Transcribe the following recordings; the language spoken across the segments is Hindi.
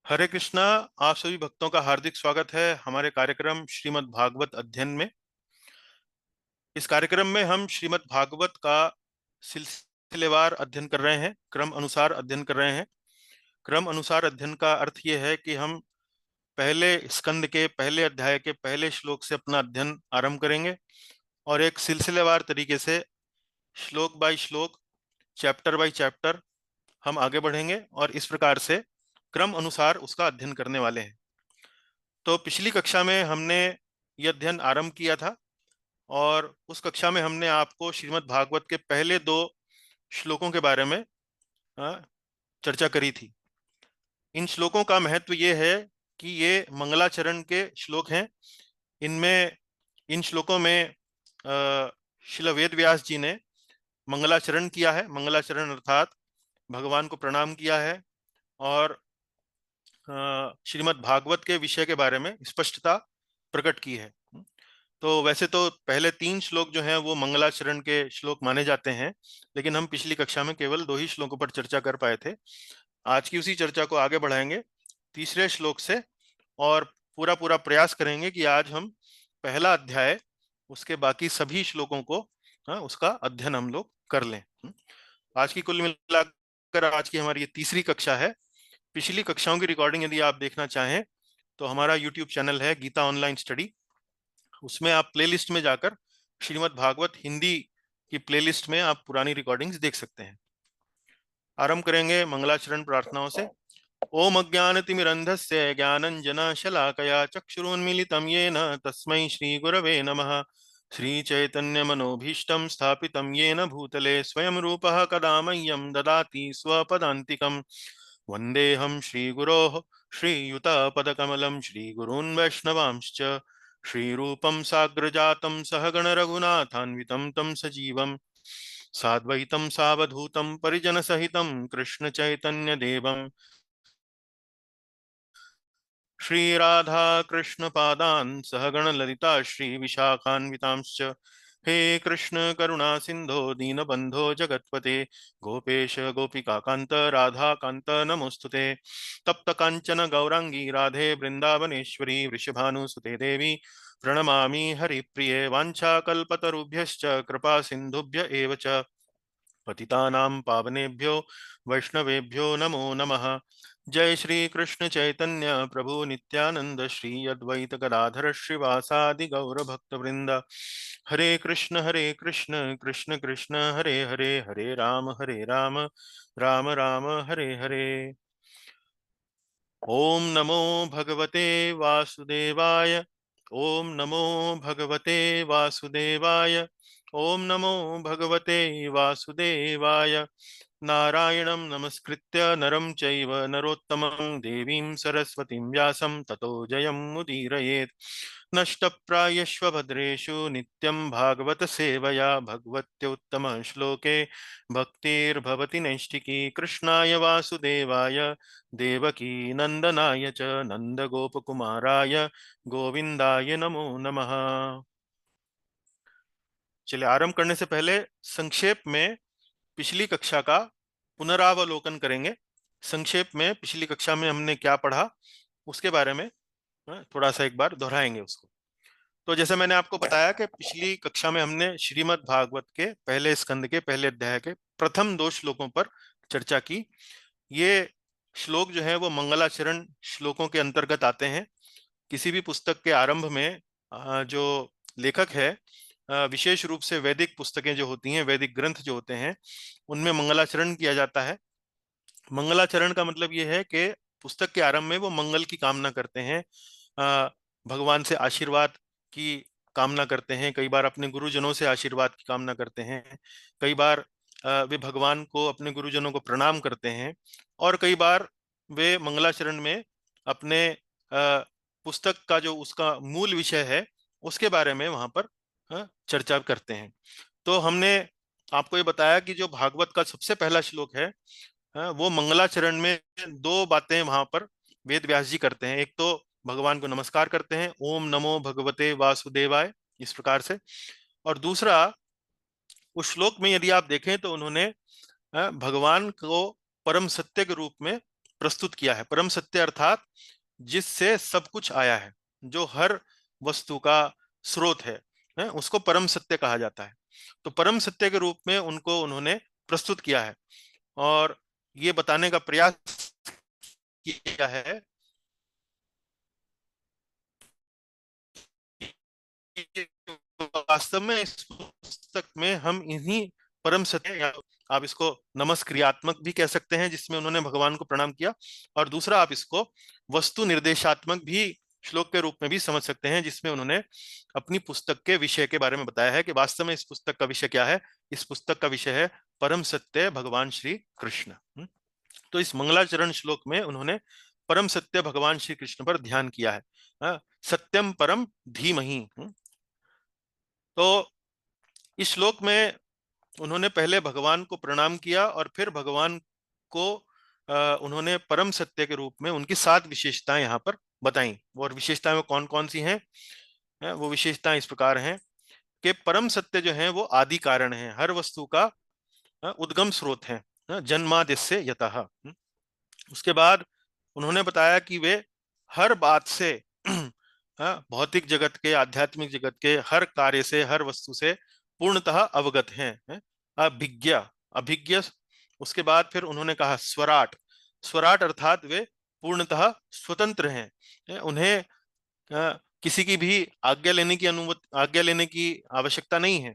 हरे कृष्णा। आप सभी भक्तों का हार्दिक स्वागत है हमारे कार्यक्रम श्रीमद् भागवत अध्ययन में। इस कार्यक्रम में हम श्रीमद् भागवत का सिलसिलेवार अध्ययन कर रहे हैं, क्रम अनुसार अध्ययन कर रहे हैं। क्रम अनुसार अध्ययन का अर्थ यह है कि हम पहले स्कंद के पहले अध्याय के पहले श्लोक से अपना अध्ययन आरंभ करेंगे और एक सिलसिलेवार तरीके से श्लोक बाय श्लोक, चैप्टर बाय चैप्टर हम आगे बढ़ेंगे और इस प्रकार से क्रम अनुसार उसका अध्ययन करने वाले हैं। तो पिछली कक्षा में हमने यह अध्ययन आरंभ किया था और उस कक्षा में हमने आपको श्रीमद् भागवत के पहले 2 श्लोकों के बारे में चर्चा करी थी। इन श्लोकों का महत्व ये है कि ये मंगलाचरण के श्लोक हैं। इन श्लोकों में श्रील वेद व्यास जी ने मंगलाचरण किया है। मंगलाचरण अर्थात भगवान को प्रणाम किया है और श्रीमद् भागवत के विषय के बारे में स्पष्टता प्रकट की है। तो वैसे तो पहले 3 श्लोक जो हैं वो मंगलाचरण के श्लोक माने जाते हैं, लेकिन हम पिछली कक्षा में केवल 2 ही श्लोकों पर चर्चा कर पाए थे। आज की उसी चर्चा को आगे बढ़ाएंगे तीसरे श्लोक से और पूरा पूरा प्रयास करेंगे कि आज हम पहला अध्याय उसके बाकी सभी श्लोकों को उसका अध्ययन हम लोग कर लें। आज की कुल मिलाकर आज की हमारी ये तीसरी कक्षा है। पिछली कक्षाओं की रिकॉर्डिंग यदि आप देखना चाहें तो हमारा यूट्यूब चैनल है गीता ऑनलाइन स्टडी। उसमें आप प्लेलिस्ट में जाकर श्रीमद् भागवत हिंदी की प्लेलिस्ट में आप पुरानी रिकॉर्डिंग्स देख सकते हैं। आरंभ करेंगे मंगलाचरण प्रार्थनाओं से। ओम अज्ञानतिमिरन्धस्य ज्ञानञ्जनशलाकया चक्षुरुन्मीलितं येन तस्मै श्रीगुरवे नमः। श्रीचैतन्यमनोभीष्टं स्थापितं येन भूतले स्वयं रूपः कदा मह्यं ददाति स्वपदान्तिकम्। वन्देऽहं श्रीगुरोः श्रीयुतपदकमलं श्रीगुरून् वैष्णवांश्च श्रीरूपं साग्रजातं सहगण रघुनाथान्वितं तं सजीवं साद्वैतं सावधूतं परिजनसहितं कृष्ण चैतन्य देवं श्रीराधा कृष्ण पादान् सहगण ललिता श्री विशाखान्वितांश्च। हे कृष्ण करुणा सिंधो दीनबंधो जगत्पते गोपेश गोपिका कांत राधा कांत नमोस्तुते। तप्त कांचन गौरांगी राधे वृंदावनेश्वरी वृषभानुसुते देवी प्रणमामि हरिप्रिये। वाञ्छाकल्पतरुभ्यश्च कृपा सिंधुभ्य एव च पतितानां पावनेभ्यो वैष्णवेभ्यो नमो नमः। जय श्री कृष्ण चैतन्य प्रभु नित्यानंद श्री अद्वैत गदाधर श्रीवासादि गौर भक्त वृंद। हरे कृष्ण कृष्ण कृष्ण हरे हरे, हरे राम राम राम हरे हरे। ओम नमो भगवते वासुदेवाय। ओम नमो भगवते वासुदेवाय। ओम नमो भगवते वासुदेवाय। नारायणं नमस्कृत्य नरं चैव नरोत्तमं देवीं सरस्वतीं व्यासं ततो जयमुदीरयेत्। नष्टप्रायश्व भद्रेषु नित्यं भागवत सेवया भगवत्योत्तमश्लोके भक्तिर्भवति नैष्ठिकी। कृष्णाय वासुदेवाय देवकी नंदनाय च नंदगोपकुमाराय गोविंदाय नमो नमः। चलिए आरंभ करने से पहले संक्षेप में पिछली कक्षा का पुनरावलोकन करेंगे। संक्षेप में पिछली कक्षा में हमने क्या पढ़ा उसके बारे में थोड़ा सा एक बार दोहराएंगे उसको। तो जैसे मैंने आपको बताया कि पिछली कक्षा में हमने श्रीमद् भागवत के पहले स्कंद के पहले अध्याय के प्रथम 2 श्लोकों पर चर्चा की। ये श्लोक जो है वो मंगलाचरण श्लोकों के अंतर्गत आते हैं। किसी भी पुस्तक के आरंभ में जो लेखक है, विशेष रूप से वैदिक पुस्तकें जो होती हैं, वैदिक ग्रंथ जो होते हैं, उनमें मंगलाचरण किया जाता है। मंगलाचरण का मतलब ये है कि पुस्तक के आरंभ में वो मंगल की कामना करते हैं, भगवान से आशीर्वाद की कामना करते हैं। कई बार अपने गुरुजनों से आशीर्वाद की कामना करते हैं। कई बार वे भगवान को, अपने गुरुजनों को प्रणाम करते हैं और कई बार वे मंगलाचरण में अपने पुस्तक का जो उसका मूल विषय है उसके बारे में वहां पर चर्चा करते हैं। तो हमने आपको ये बताया कि जो भागवत का सबसे पहला श्लोक है वो मंगलाचरण में 2 बातें वहां पर वेद व्यास जी करते हैं। एक तो भगवान को नमस्कार करते हैं, ओम नमो भगवते वासुदेवाय, इस प्रकार से। और दूसरा, उस श्लोक में यदि आप देखें तो उन्होंने भगवान को परम सत्य के रूप में प्रस्तुत किया है। परम सत्य अर्थात जिससे सब कुछ आया है, जो हर वस्तु का स्रोत है, उसको परम सत्य कहा जाता है। तो परम सत्य के रूप में उनको उन्होंने प्रस्तुत किया है और ये बताने का प्रयास किया है कि वास्तव में इस पुस्तक में हम इन्हीं परम सत्य, या आप इसको नमस्क्रियात्मक भी कह सकते हैं जिसमें उन्होंने भगवान को प्रणाम किया, और दूसरा आप इसको वस्तु निर्देशात्मक भी श्लोक के रूप में भी समझ सकते हैं जिसमें उन्होंने अपनी पुस्तक के विषय के बारे में बताया है कि वास्तव में इस पुस्तक का विषय क्या है। इस पुस्तक का विषय है परम सत्य भगवान श्री कृष्ण। तो इस मंगलाचरण श्लोक में उन्होंने परम सत्य भगवान श्री कृष्ण पर ध्यान किया है। सत्यम परम धीमहि। तो इस श्लोक में उन्होंने पहले भगवान को प्रणाम किया और फिर भगवान को उन्होंने परम सत्य के रूप में उनकी 7 विशेषताएं यहाँ पर बताई। और विशेषताएं वो कौन कौन सी हैं? वो विशेषताएं इस प्रकार हैं कि परम सत्य जो है वो आदि कारण है, हर वस्तु का उद्गम स्रोत है, जन्माद्यस्य यतः। उसके बाद उन्होंने बताया कि वे हर बात से भौतिक जगत के, आध्यात्मिक जगत के हर कार्य से, हर वस्तु से पूर्णतः अवगत हैं, अभिज्ञ अभिज्ञ। उसके बाद फिर उन्होंने कहा स्वराट। स्वराट अर्थात वे पूर्णतः स्वतंत्र हैं, उन्हें किसी की भी आज्ञा लेने की आवश्यकता नहीं है।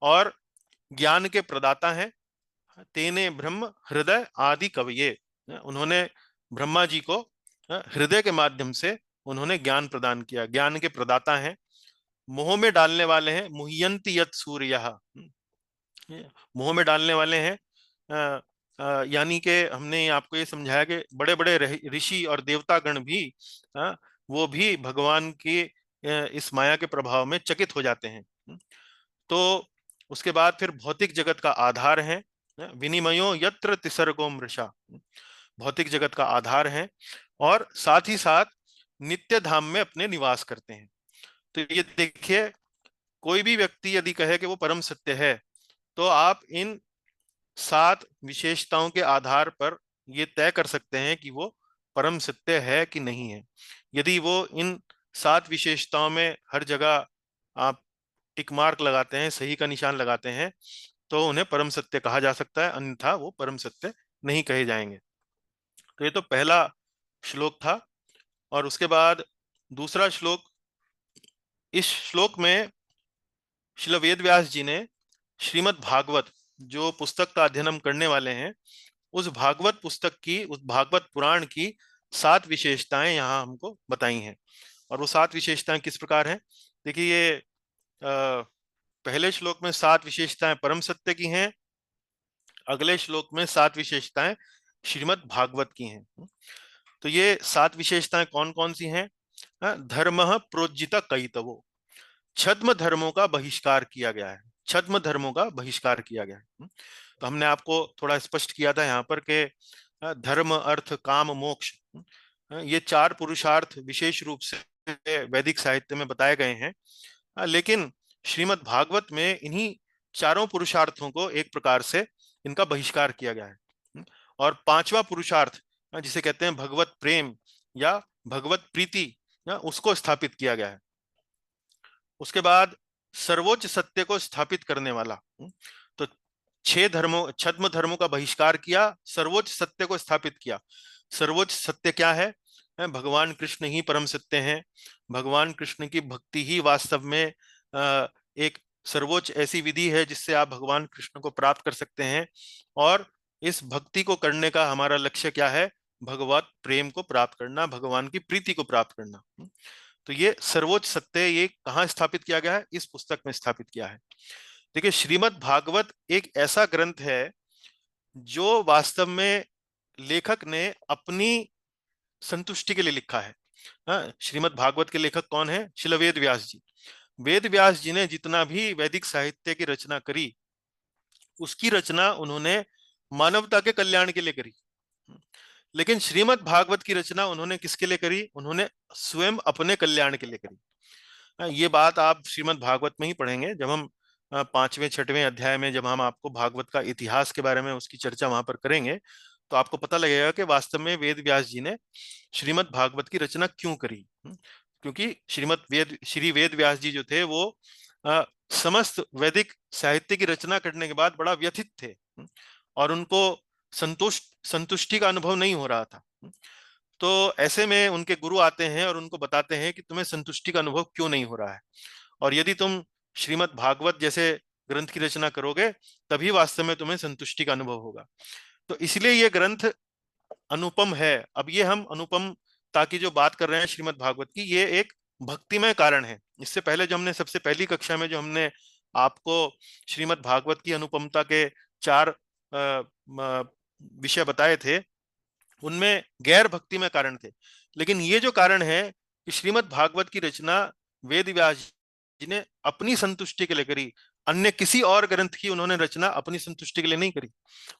और ज्ञान के प्रदाता हैं, तेने ब्रह्म हृदय आदि कवये। उन्होंने ब्रह्मा जी को हृदय के माध्यम से उन्होंने ज्ञान प्रदान किया, ज्ञान के प्रदाता हैं। मोह में डालने वाले हैं, मुह्यंति यत् सूर्यः। मोह में डालने वाले हैं, यानी कि हमने आपको ये समझाया कि बड़े बड़े ऋषि और देवतागण भी, वो भी भगवान की इस माया के प्रभाव में चकित हो जाते हैं। तो उसके बाद फिर भौतिक जगत का आधार है, विनिमयो यत्र तिसर्गो मृषा। भौतिक जगत का आधार है और साथ ही साथ नित्य धाम में अपने निवास करते हैं। तो ये देखिए, कोई भी व्यक्ति यदि कहे कि वो परम सत्य है, तो आप इन 7 विशेषताओं के आधार पर ये तय कर सकते हैं कि वो परम सत्य है कि नहीं है। यदि वो इन 7 विशेषताओं में हर जगह आप टिक मार्क लगाते हैं, सही का निशान लगाते हैं, तो उन्हें परम सत्य कहा जा सकता है, अन्यथा वो परम सत्य नहीं कहे जाएंगे। तो ये तो पहला श्लोक था। और उसके बाद दूसरा श्लोक, इस श्लोक में श्रील वेद व्यास जी ने श्रीमद् भागवत, जो पुस्तक का अध्ययन हम करने वाले हैं, उस भागवत पुस्तक की, उस भागवत पुराण की 7 विशेषताएं यहाँ हमको बताई हैं। और वो 7 विशेषताएं किस प्रकार हैं? देखिए, ये पहले श्लोक में 7 विशेषताएं परम सत्य की हैं, अगले श्लोक में 7 विशेषताएं श्रीमद् भागवत की हैं। तो ये 7 विशेषताएं कौन कौन सी हैं? धर्म प्रोज्जित कैतवो। छद्म धर्मों का बहिष्कार किया गया है, छद्म धर्मों का बहिष्कार किया गया है। तो हमने आपको थोड़ा स्पष्ट किया था यहाँ पर कि धर्म, अर्थ, काम, मोक्ष, ये 4 पुरुषार्थ विशेष रूप से वैदिक साहित्य में बताए गए हैं। लेकिन श्रीमद् भागवत में इन्हीं चारों पुरुषार्थों को एक प्रकार से इनका बहिष्कार किया गया है। और 5वां पुरुषार्थ, जिसे कहते हैं भगवत प्रेम या भगवत प्रीति, उसको स्थापित किया गया है। उसके बाद सर्वोच्च सत्य को स्थापित करने वाला, तो 6 धर्मों, छद्म धर्मों का बहिष्कार किया, सर्वोच्च सत्य को स्थापित किया। सर्वोच्च सत्य क्या है? भगवान कृष्ण ही परम सत्य हैं। भगवान कृष्ण की भक्ति ही वास्तव में एक सर्वोच्च ऐसी विधि है जिससे आप भगवान कृष्ण को प्राप्त कर सकते हैं। और इस भक्ति को करने का हमारा लक्ष्य क्या है? भगवत प्रेम को प्राप्त करना, भगवान की प्रीति को प्राप्त करना। तो ये सर्वोच्च सत्य, ये कहाँ स्थापित किया गया है? इस पुस्तक में स्थापित किया है। देखिए, श्रीमद् भागवत एक ऐसा ग्रंथ है जो वास्तव में लेखक ने अपनी संतुष्टि के लिए लिखा है। श्रीमद् भागवत के लेखक कौन है? श्रील वेद व्यास जी। वेद व्यास जी ने जितना भी वैदिक साहित्य की रचना करी, उसकी रचना उन्होंने मानवता के कल्याण के लिए करी। लेकिन श्रीमद् भागवत की रचना उन्होंने किसके लिए करी? उन्होंने स्वयं अपने कल्याण के लिए करी। ये बात आप श्रीमद् भागवत में ही पढ़ेंगे, जब हम 5वें 6वें अध्याय में जब हम आपको भागवत का इतिहास के बारे में उसकी चर्चा वहां पर करेंगे, तो आपको पता लगेगा कि वास्तव में वेद व्यास जी ने श्रीमद् भागवत की रचना क्यों करी। क्योंकि श्री वेद व्यास जी जो थे वो समस्त वैदिक साहित्य की रचना करने के बाद बड़ा व्यथित थे और उनको संतुष्टि का अनुभव नहीं हो रहा था। तो ऐसे में उनके गुरु आते हैं और उनको बताते हैं कि तुम्हें संतुष्टि का अनुभव क्यों नहीं हो रहा है, और यदि तुम श्रीमद् भागवत जैसे ग्रंथ की रचना करोगे तभी वास्तव में तुम्हें संतुष्टि का अनुभव होगा। तो इसलिए ये ग्रंथ अनुपम है। अब ये हम अनुपमता की जो बात कर रहे हैं श्रीमद् भागवत की, ये एक भक्तिमय कारण है। इससे पहले जो हमने सबसे पहली कक्षा में जो हमने आपको श्रीमद् भागवत की अनुपमता के 4 विषय बताए थे, उनमें गैर भक्तिमय कारण थे। लेकिन ये जो कारण है कि श्रीमद् भागवत की रचना वेद व्यास जी ने अपनी संतुष्टि के लिए करी, अन्य किसी और ग्रंथ की उन्होंने रचना अपनी संतुष्टि के लिए नहीं करी,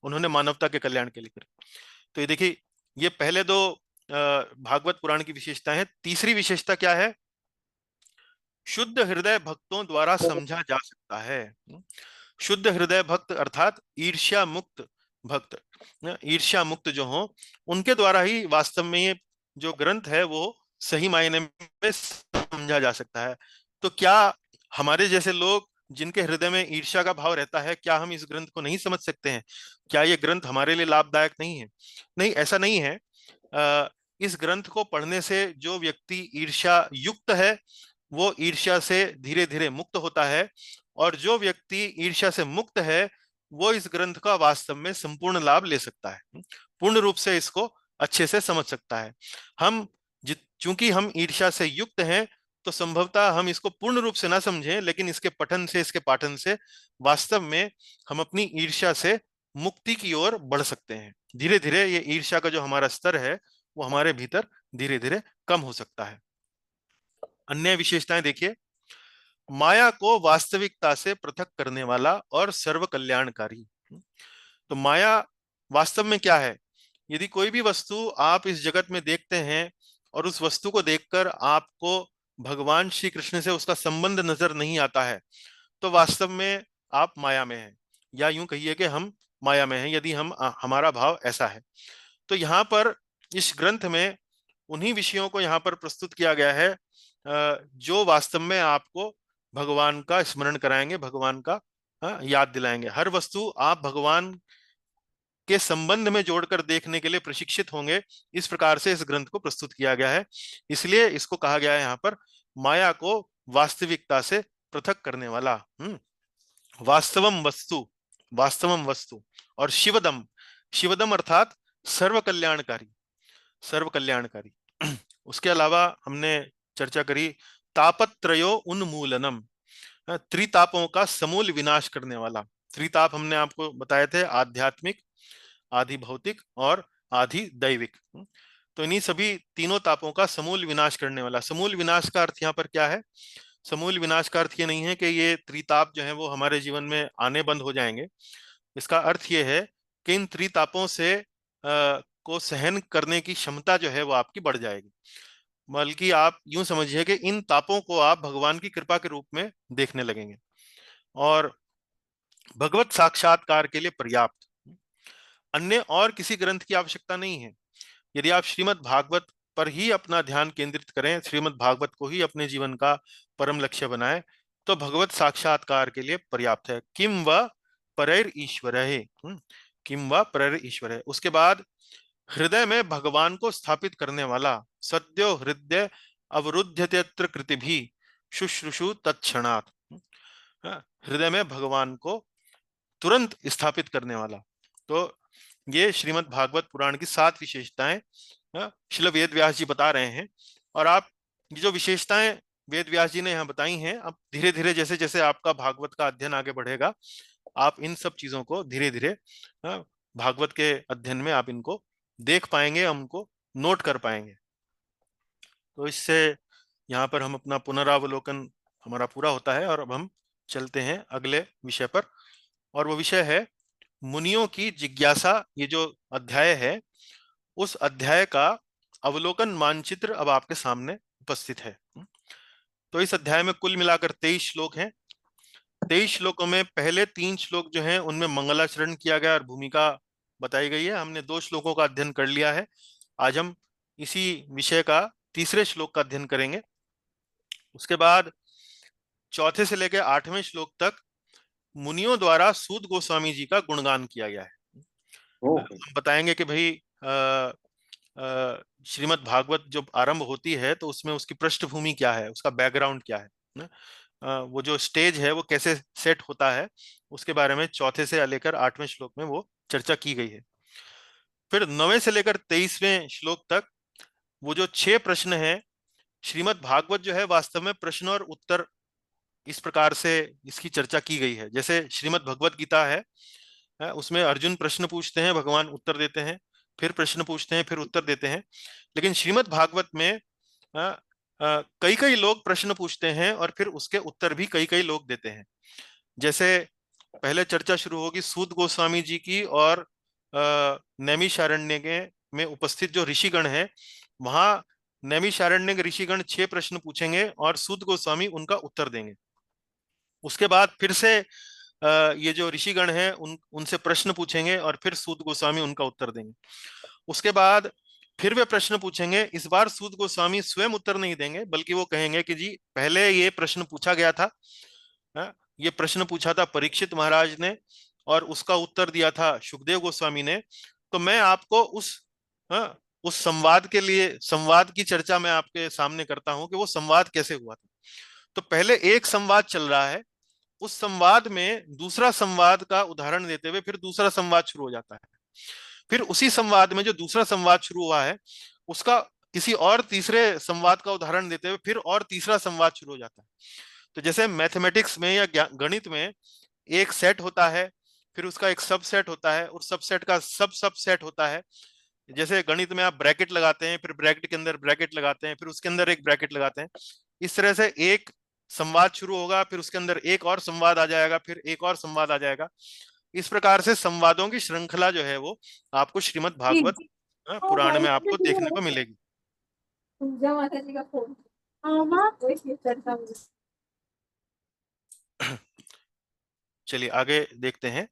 उन्होंने मानवता के कल्याण के लिए करी। तो ये देखिए, ये पहले 2 भागवत पुराण की विशेषता है। तीसरी विशेषता क्या है? शुद्ध हृदय भक्तों द्वारा समझा जा सकता है। शुद्ध हृदय भक्त अर्थात ईर्ष्या मुक्त भक्त, ईर्ष्या मुक्त जो हो, उनके द्वारा ही वास्तव में ये जो ग्रंथ है वो सही मायने में समझा जा सकता है। तो क्या हमारे जैसे लोग जिनके हृदय में ईर्ष्या का भाव रहता है, क्या हम इस ग्रंथ को नहीं समझ सकते हैं? क्या ये ग्रंथ हमारे लिए लाभदायक नहीं है? नहीं, ऐसा नहीं है। इस ग्रंथ को पढ़ने से जो व्यक्ति ईर्ष्या युक्त है वो ईर्ष्या से धीरे धीरे मुक्त होता है, और जो व्यक्ति ईर्ष्या से मुक्त है वो इस ग्रंथ का वास्तव में संपूर्ण लाभ ले सकता है, पूर्ण रूप से इसको अच्छे से समझ सकता है। हम चूंकि हम ईर्ष्या से युक्त हैं तो संभवतः हम इसको पूर्ण रूप से ना समझें, लेकिन इसके पठन से, इसके पाठन से वास्तव में हम अपनी ईर्ष्या से मुक्ति की ओर बढ़ सकते हैं। धीरे धीरे ये ईर्ष्या का जो हमारा स्तर है वो हमारे भीतर धीरे धीरे कम हो सकता है। अन्य विशेषताएं देखिए, माया को वास्तविकता से पृथक करने वाला और सर्व कल्याणकारी। तो माया वास्तव में क्या है? यदि कोई भी वस्तु आप इस जगत में देखते हैं और उस वस्तु को देखकर आपको भगवान श्री कृष्ण से उसका संबंध नजर नहीं आता है, तो वास्तव में आप माया में हैं, या यूं कहिए कि हम माया में हैं, यदि हमारा भाव ऐसा है। तो यहाँ पर इस ग्रंथ में उन्हीं विषयों को यहाँ पर प्रस्तुत किया गया है जो वास्तव में आपको भगवान का स्मरण कराएंगे, भगवान का याद दिलाएंगे। हर वस्तु आप भगवान के संबंध में जोड़कर देखने के लिए प्रशिक्षित होंगे, इस प्रकार से इस ग्रंथ को प्रस्तुत किया गया है। इसलिए इसको कहा गया है यहाँ पर माया को वास्तविकता से पृथक करने वाला। वास्तवम वस्तु, वास्तवम वस्तु, और शिवदम, शिवदम अर्थात सर्व कल्याणकारी, सर्व कल्याणकारी। उसके अलावा हमने चर्चा करी तापत्रयो उन्मूलनम, त्रितापों का समूल विनाश करने वाला। त्रिताप हमने आपको बताए थे, आध्यात्मिक, आधि भौतिक और आधि दैविक। तो इन्हीं सभी तीनों तापों का समूल विनाश करने वाला। समूल विनाश का अर्थ यहाँ पर क्या है? समूल विनाश का अर्थ ये नहीं है कि ये त्रिताप जो है वो हमारे जीवन में आने बंद हो जाएंगे। इसका अर्थ ये है कि इन त्रितापों से को सहन करने की क्षमता जो है वो आपकी बढ़ जाएगी। बल्कि आप यूं समझिए कि इन तापों को आप भगवान की कृपा के रूप में देखने लगेंगे और भगवत साक्षात्कार के लिए पर्याप्त, अन्य और किसी ग्रंथ की आवश्यकता नहीं है। यदि आप श्रीमद् भागवत पर ही अपना ध्यान केंद्रित करें, श्रीमद् भागवत को ही अपने जीवन का परम लक्ष्य बनाएं, तो भगवत साक्षात्कार के लिए पर्याप्त है। किम व परैर ईश्वर है, किम व परैर ईश्वर है। उसके बाद हृदय में भगवान को स्थापित करने वाला, सद्यो हृदय अवरुध्यत्यत्र कृति भी शुश्रूषु तत्क्षणात्, हृदय में भगवान को तुरंत स्थापित करने वाला। तो ये श्रीमद् भागवत पुराण की 7 विशेषताएं श्रील वेद व्यास जी बता रहे हैं। और आप ये जो विशेषताएं वेद व्यास जी ने यहाँ बताई हैं, अब धीरे धीरे जैसे जैसे आपका भागवत का अध्ययन आगे बढ़ेगा, आप इन सब चीजों को धीरे धीरे भागवत के अध्ययन में आप इनको देख पाएंगे, उनको नोट कर पाएंगे। तो इससे यहाँ पर हम अपना पुनरावलोकन हमारा पूरा होता है और अब हम चलते हैं अगले विषय पर, और वो विषय है मुनियों की जिज्ञासा। ये जो अध्याय है उस अध्याय का अवलोकन मानचित्र अब आपके सामने उपस्थित है। तो इस अध्याय में कुल मिलाकर 23 श्लोक हैं। 23 श्लोकों में पहले 3 श्लोक जो हैं उनमें मंगलाचरण किया गया और भूमिका बताई गई है। हमने 2 श्लोकों का अध्ययन कर लिया है। आज हम इसी विषय का तीसरे श्लोक का अध्ययन करेंगे। उसके बाद चौथे से लेकर 8वें श्लोक तक मुनियों द्वारा सूत गोस्वामी जी का गुणगान किया गया है। हम बताएंगे कि भाई श्रीमद् भागवत जब आरंभ होती है तो उसमें उसकी पृष्ठभूमि क्या है, उसका बैकग्राउंड क्या है ना? वो जो स्टेज है वो कैसे सेट होता है, उसके बारे में चौथे से लेकर 8वें श्लोक में वो चर्चा की गई है। फिर 9वें से लेकर 23वें श्लोक तक वो जो 6 प्रश्न हैं, श्रीमद् भागवत जो है वास्तव में प्रश्न और उत्तर इस प्रकार से इसकी चर्चा की गई है। जैसे श्रीमद् भगवत गीता है, उसमें अर्जुन प्रश्न पूछते हैं, भगवान उत्तर देते हैं, फिर प्रश्न पूछते हैं, फिर उत्तर देते हैं। लेकिन श्रीमद् भागवत में कई कई लोग प्रश्न पूछते हैं और फिर उसके उत्तर भी कई कई लोग देते हैं। जैसे पहले चर्चा शुरू होगी सूत गोस्वामी जी की और नैमिषारण्य में उपस्थित जो ऋषिगण हैं, वहां नैमिषारण्य के ऋषिगण 6 प्रश्न पूछेंगे और सूत गोस्वामी उनका उत्तर देंगे। उसके बाद फिर से ये जो ऋषिगण हैं उनसे प्रश्न पूछेंगे और फिर सूत गोस्वामी उनका उत्तर देंगे। उसके बाद फिर वे प्रश्न पूछेंगे। इस बार सूत गोस्वामी स्वयं उत्तर नहीं देंगे, बल्कि वो कहेंगे कि जी पहले ये प्रश्न पूछा गया था, ये प्रश्न पूछा था परीक्षित महाराज ने और उसका उत्तर दिया था सुखदेव गोस्वामी ने। तो मैं आपको उस संवाद के लिए, संवाद की चर्चा मैं आपके सामने करता हूं कि वो संवाद कैसे हुआ था। तो पहले एक संवाद चल रहा है, उस संवाद में दूसरा संवाद का उदाहरण देते हुए फिर दूसरा संवाद शुरू हो जाता है। फिर उसी संवाद में जो दूसरा संवाद शुरू हुआ है उसका किसी और तीसरे संवाद का उदाहरण देते हुए फिर और तीसरा संवाद शुरू हो जाता है। तो जैसे मैथमेटिक्स में या गणित में एक सेट होता है, फिर उसका एक सब सेट होता है और सब सेट का सब सेट होता है। जैसे गणित में आप ब्रैकेट लगाते हैं, फिर ब्रैकेट के अंदर ब्रैकेट लगाते हैं, फिर उसके अंदर एक ब्रैकेट लगाते हैं। इस तरह से एक संवाद शुरू होगा, फिर उसके अंदर एक और संवाद आ जाएगा, फिर एक और संवाद आ जाएगा। इस प्रकार से संवादों की श्रृंखला जो है वो आपको श्रीमद् भागवत पुराण में आपको देखने को मिलेगी। पूजा माता जी का फोन। हाँ माँ कोई चर्चा। चलिए आगे देखते हैं।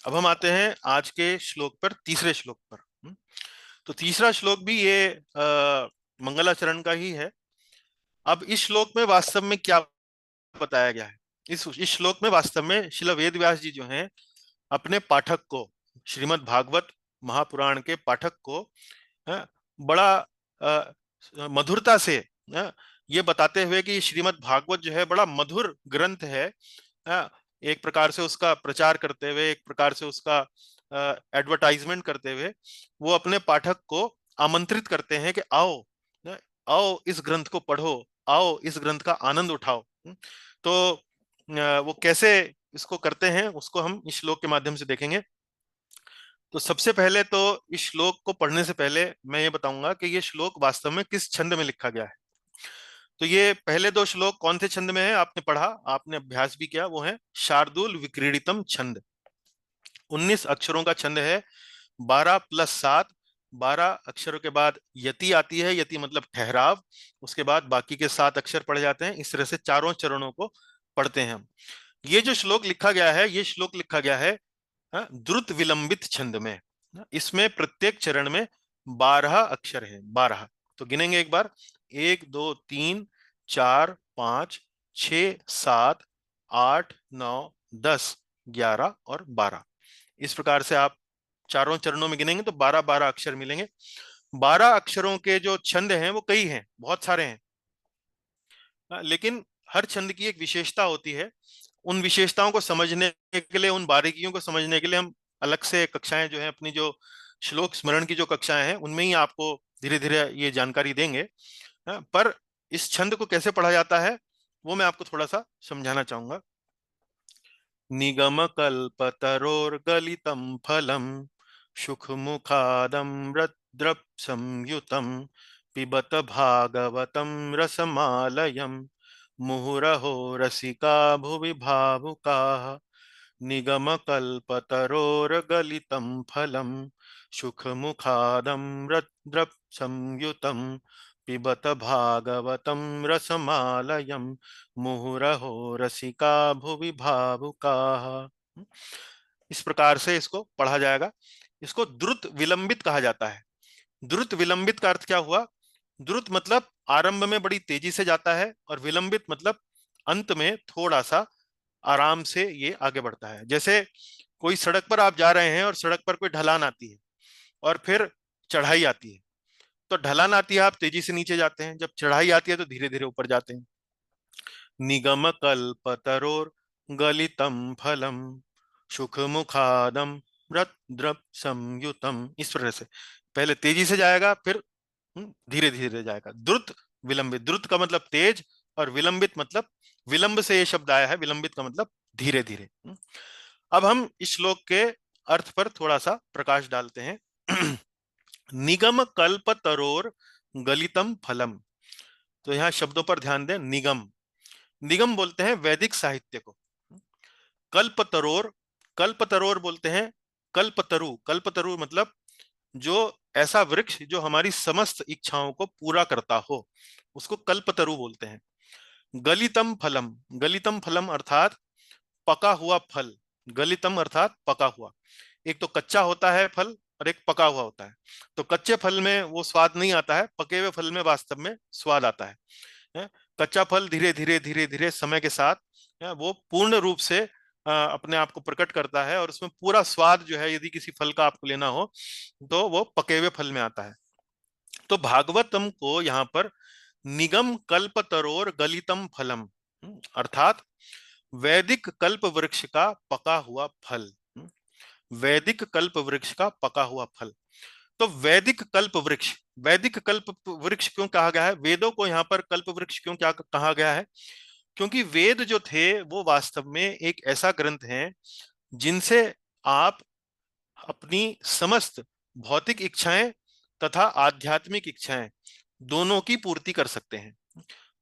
अब हम आते हैं आज के श्लोक पर, तीसरे श्लोक पर। तो तीसरा श्लोक भी ये मंगलाचरण का ही है। अब इस श्लोक में वास्तव में क्या बताया गया है? इस श्लोक में वास्तव में श्रील वेद व्यास जी जो हैं अपने पाठक को, श्रीमद् भागवत महापुराण के पाठक को बड़ा मधुरता से ये बताते हुए कि श्रीमद् भागवत जो है बड़ा मधुर ग्रंथ है, एक प्रकार से उसका प्रचार करते हुए, एक प्रकार से उसका एडवर्टाइजमेंट करते हुए वो अपने पाठक को आमंत्रित करते हैं कि आओ, आओ इस ग्रंथ को पढ़ो, आओ इस ग्रंथ का आनंद उठाओ। तो वो कैसे इसको करते हैं उसको हम इस श्लोक के माध्यम से देखेंगे। तो सबसे पहले तो इस श्लोक को पढ़ने से पहले मैं ये बताऊंगा कि ये श्लोक वास्तव में किस छंद में लिखा गया है। तो ये पहले 2 श्लोक कौन से छंद में है आपने पढ़ा, आपने अभ्यास भी किया, वो है शार्दूल विक्रीडितम छंद। 19 अक्षरों का छंद है, 12 + 7, 12 अक्षरों के बाद यति आती है, यति मतलब ठहराव, उसके बाद बाकी के 7 अक्षर पढ़े जाते हैं। इस तरह से चारों चरणों को पढ़ते हैं हम। ये जो श्लोक लिखा गया है, ये श्लोक लिखा गया है द्रुत विलंबित छंद में। इसमें प्रत्येक चरण में 12 अक्षर है, 12। तो गिनेंगे एक बार, 1 2 3 4 5 6 7 8 9 10 11 और 12। इस प्रकार से आप चारों चरणों में गिनेंगे तो 12 12 अक्षर मिलेंगे। 12 अक्षरों के जो छंद हैं वो कई हैं, बहुत सारे हैं, लेकिन हर छंद की एक विशेषता होती है। उन विशेषताओं को समझने के लिए, उन बारीकियों को समझने के लिए हम अलग से कक्षाएं जो है, अपनी जो श्लोक स्मरण की जो कक्षाएं हैं उनमें ही आपको धीरे धीरे ये जानकारी देंगे। पर इस छंद को कैसे पढ़ा जाता है वो मैं आपको थोड़ा सा समझाना चाहूंगा। निगम कल्पतरोर्गलितं फलम सुखमुखादमृतद्रव संयुतम पिबत भागवतं रसमालयम् मुहुरहो रसिका भुवि भावुकाः। निगमकल्पतरोर्गलितं फलं सुखमुखादमृतद्रव संयुतं पिबत भागवतं रसमालयम् मुहुरहो रसिका भुवि भावुकाः। इस प्रकार से इसको पढ़ा जाएगा। इसको द्रुत विलंबित कहा जाता है। द्रुत विलंबित का अर्थ क्या हुआ? द्रुत मतलब आरंभ में बड़ी तेजी से जाता है, और विलंबित मतलब अंत में थोड़ा सा आराम से ये आगे बढ़ता है। जैसे कोई सड़क पर आप जा रहे हैं और सड़क पर कोई ढलान आती है और फिर चढ़ाई आती है। तो ढलान आती है, आप तेजी से नीचे जाते हैं, जब चढ़ाई आती है तो धीरे धीरे ऊपर जाते हैं। निगम कल्पतरोर गलितम फलम सुख मुखादम रद्रप संयुतम, इस तरह से पहले तेजी से जाएगा, फिर धीरे धीरे जाएगा। द्रुत विलंबित, द्रुत का मतलब तेज, और विलंबित मतलब विलंब से ये शब्द आया है, विलंबित का मतलब धीरे धीरे। अब हम इस श्लोक के अर्थ पर थोड़ा सा प्रकाश डालते हैं। निगम कल्प तरोर गलितम फलम। तो यहाँ शब्दों पर ध्यान दें। निगम, निगम बोलते हैं वैदिक साहित्य को। कल्पतरोर, कल्पतरोर बोलते हैं कल्पतरु। कल्पतरु मतलब जो ऐसा वृक्ष जो हमारी समस्त इच्छाओं को पूरा करता हो, उसको कल्पतरु बोलते हैं। गलितम फलम, गलितम फलम अर्थात पका हुआ फल। गलितम अर्थात पका हुआ। एक तो कच्चा होता है फल और एक पका हुआ होता है। तो कच्चे फल में वो स्वाद नहीं आता है, पके हुए फल में वास्तव में स्वाद आता है? कच्चा फल धीरे धीरे धीरे धीरे समय के साथ वो पूर्ण रूप से अपने आप को प्रकट करता है, और उसमें पूरा स्वाद जो है, यदि किसी फल का आपको लेना हो तो वो पके हुए फल में आता है। तो भागवतम को यहाँ पर निगम कल्पतरोर गलितम फलम, अर्थात वैदिक कल्प वृक्ष का पका हुआ फल। वैदिक कल्प वृक्ष का पका हुआ फल। तो वैदिक कल्प वृक्ष, वैदिक कल्प वृक्ष क्यों कहा गया है? वेदों को यहाँ पर कल्प वृक्ष क्यों क्या कहा गया है? क्योंकि वेद जो थे वो वास्तव में एक ऐसा ग्रंथ है जिनसे आप अपनी समस्त भौतिक इच्छाएं तथा आध्यात्मिक इच्छाएं दोनों की पूर्ति कर सकते हैं।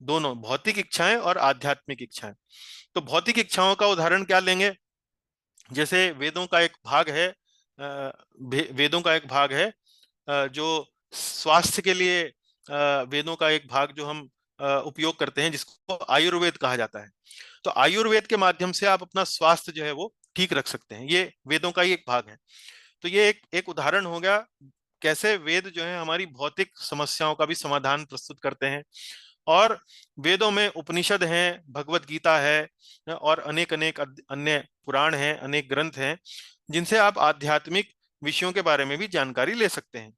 दोनों, भौतिक इच्छाएं और आध्यात्मिक इच्छाएं। तो भौतिक इच्छाओं का उदाहरण क्या लेंगे? जैसे वेदों का एक भाग है, वेदों का एक भाग है जो स्वास्थ्य के लिए, वेदों का एक भाग जो हम उपयोग करते हैं, जिसको आयुर्वेद कहा जाता है। तो आयुर्वेद के माध्यम से आप अपना स्वास्थ्य जो है वो ठीक रख सकते हैं। ये वेदों का ही एक भाग है। तो ये एक एक उदाहरण हो गया कैसे वेद जो है हमारी भौतिक समस्याओं का भी समाधान प्रस्तुत करते हैं। और वेदों में उपनिषद हैं, भगवत गीता है, और अनेक अनेक अन्य पुराण हैं, अनेक ग्रंथ हैं, जिनसे आप आध्यात्मिक विषयों के बारे में भी जानकारी ले सकते हैं।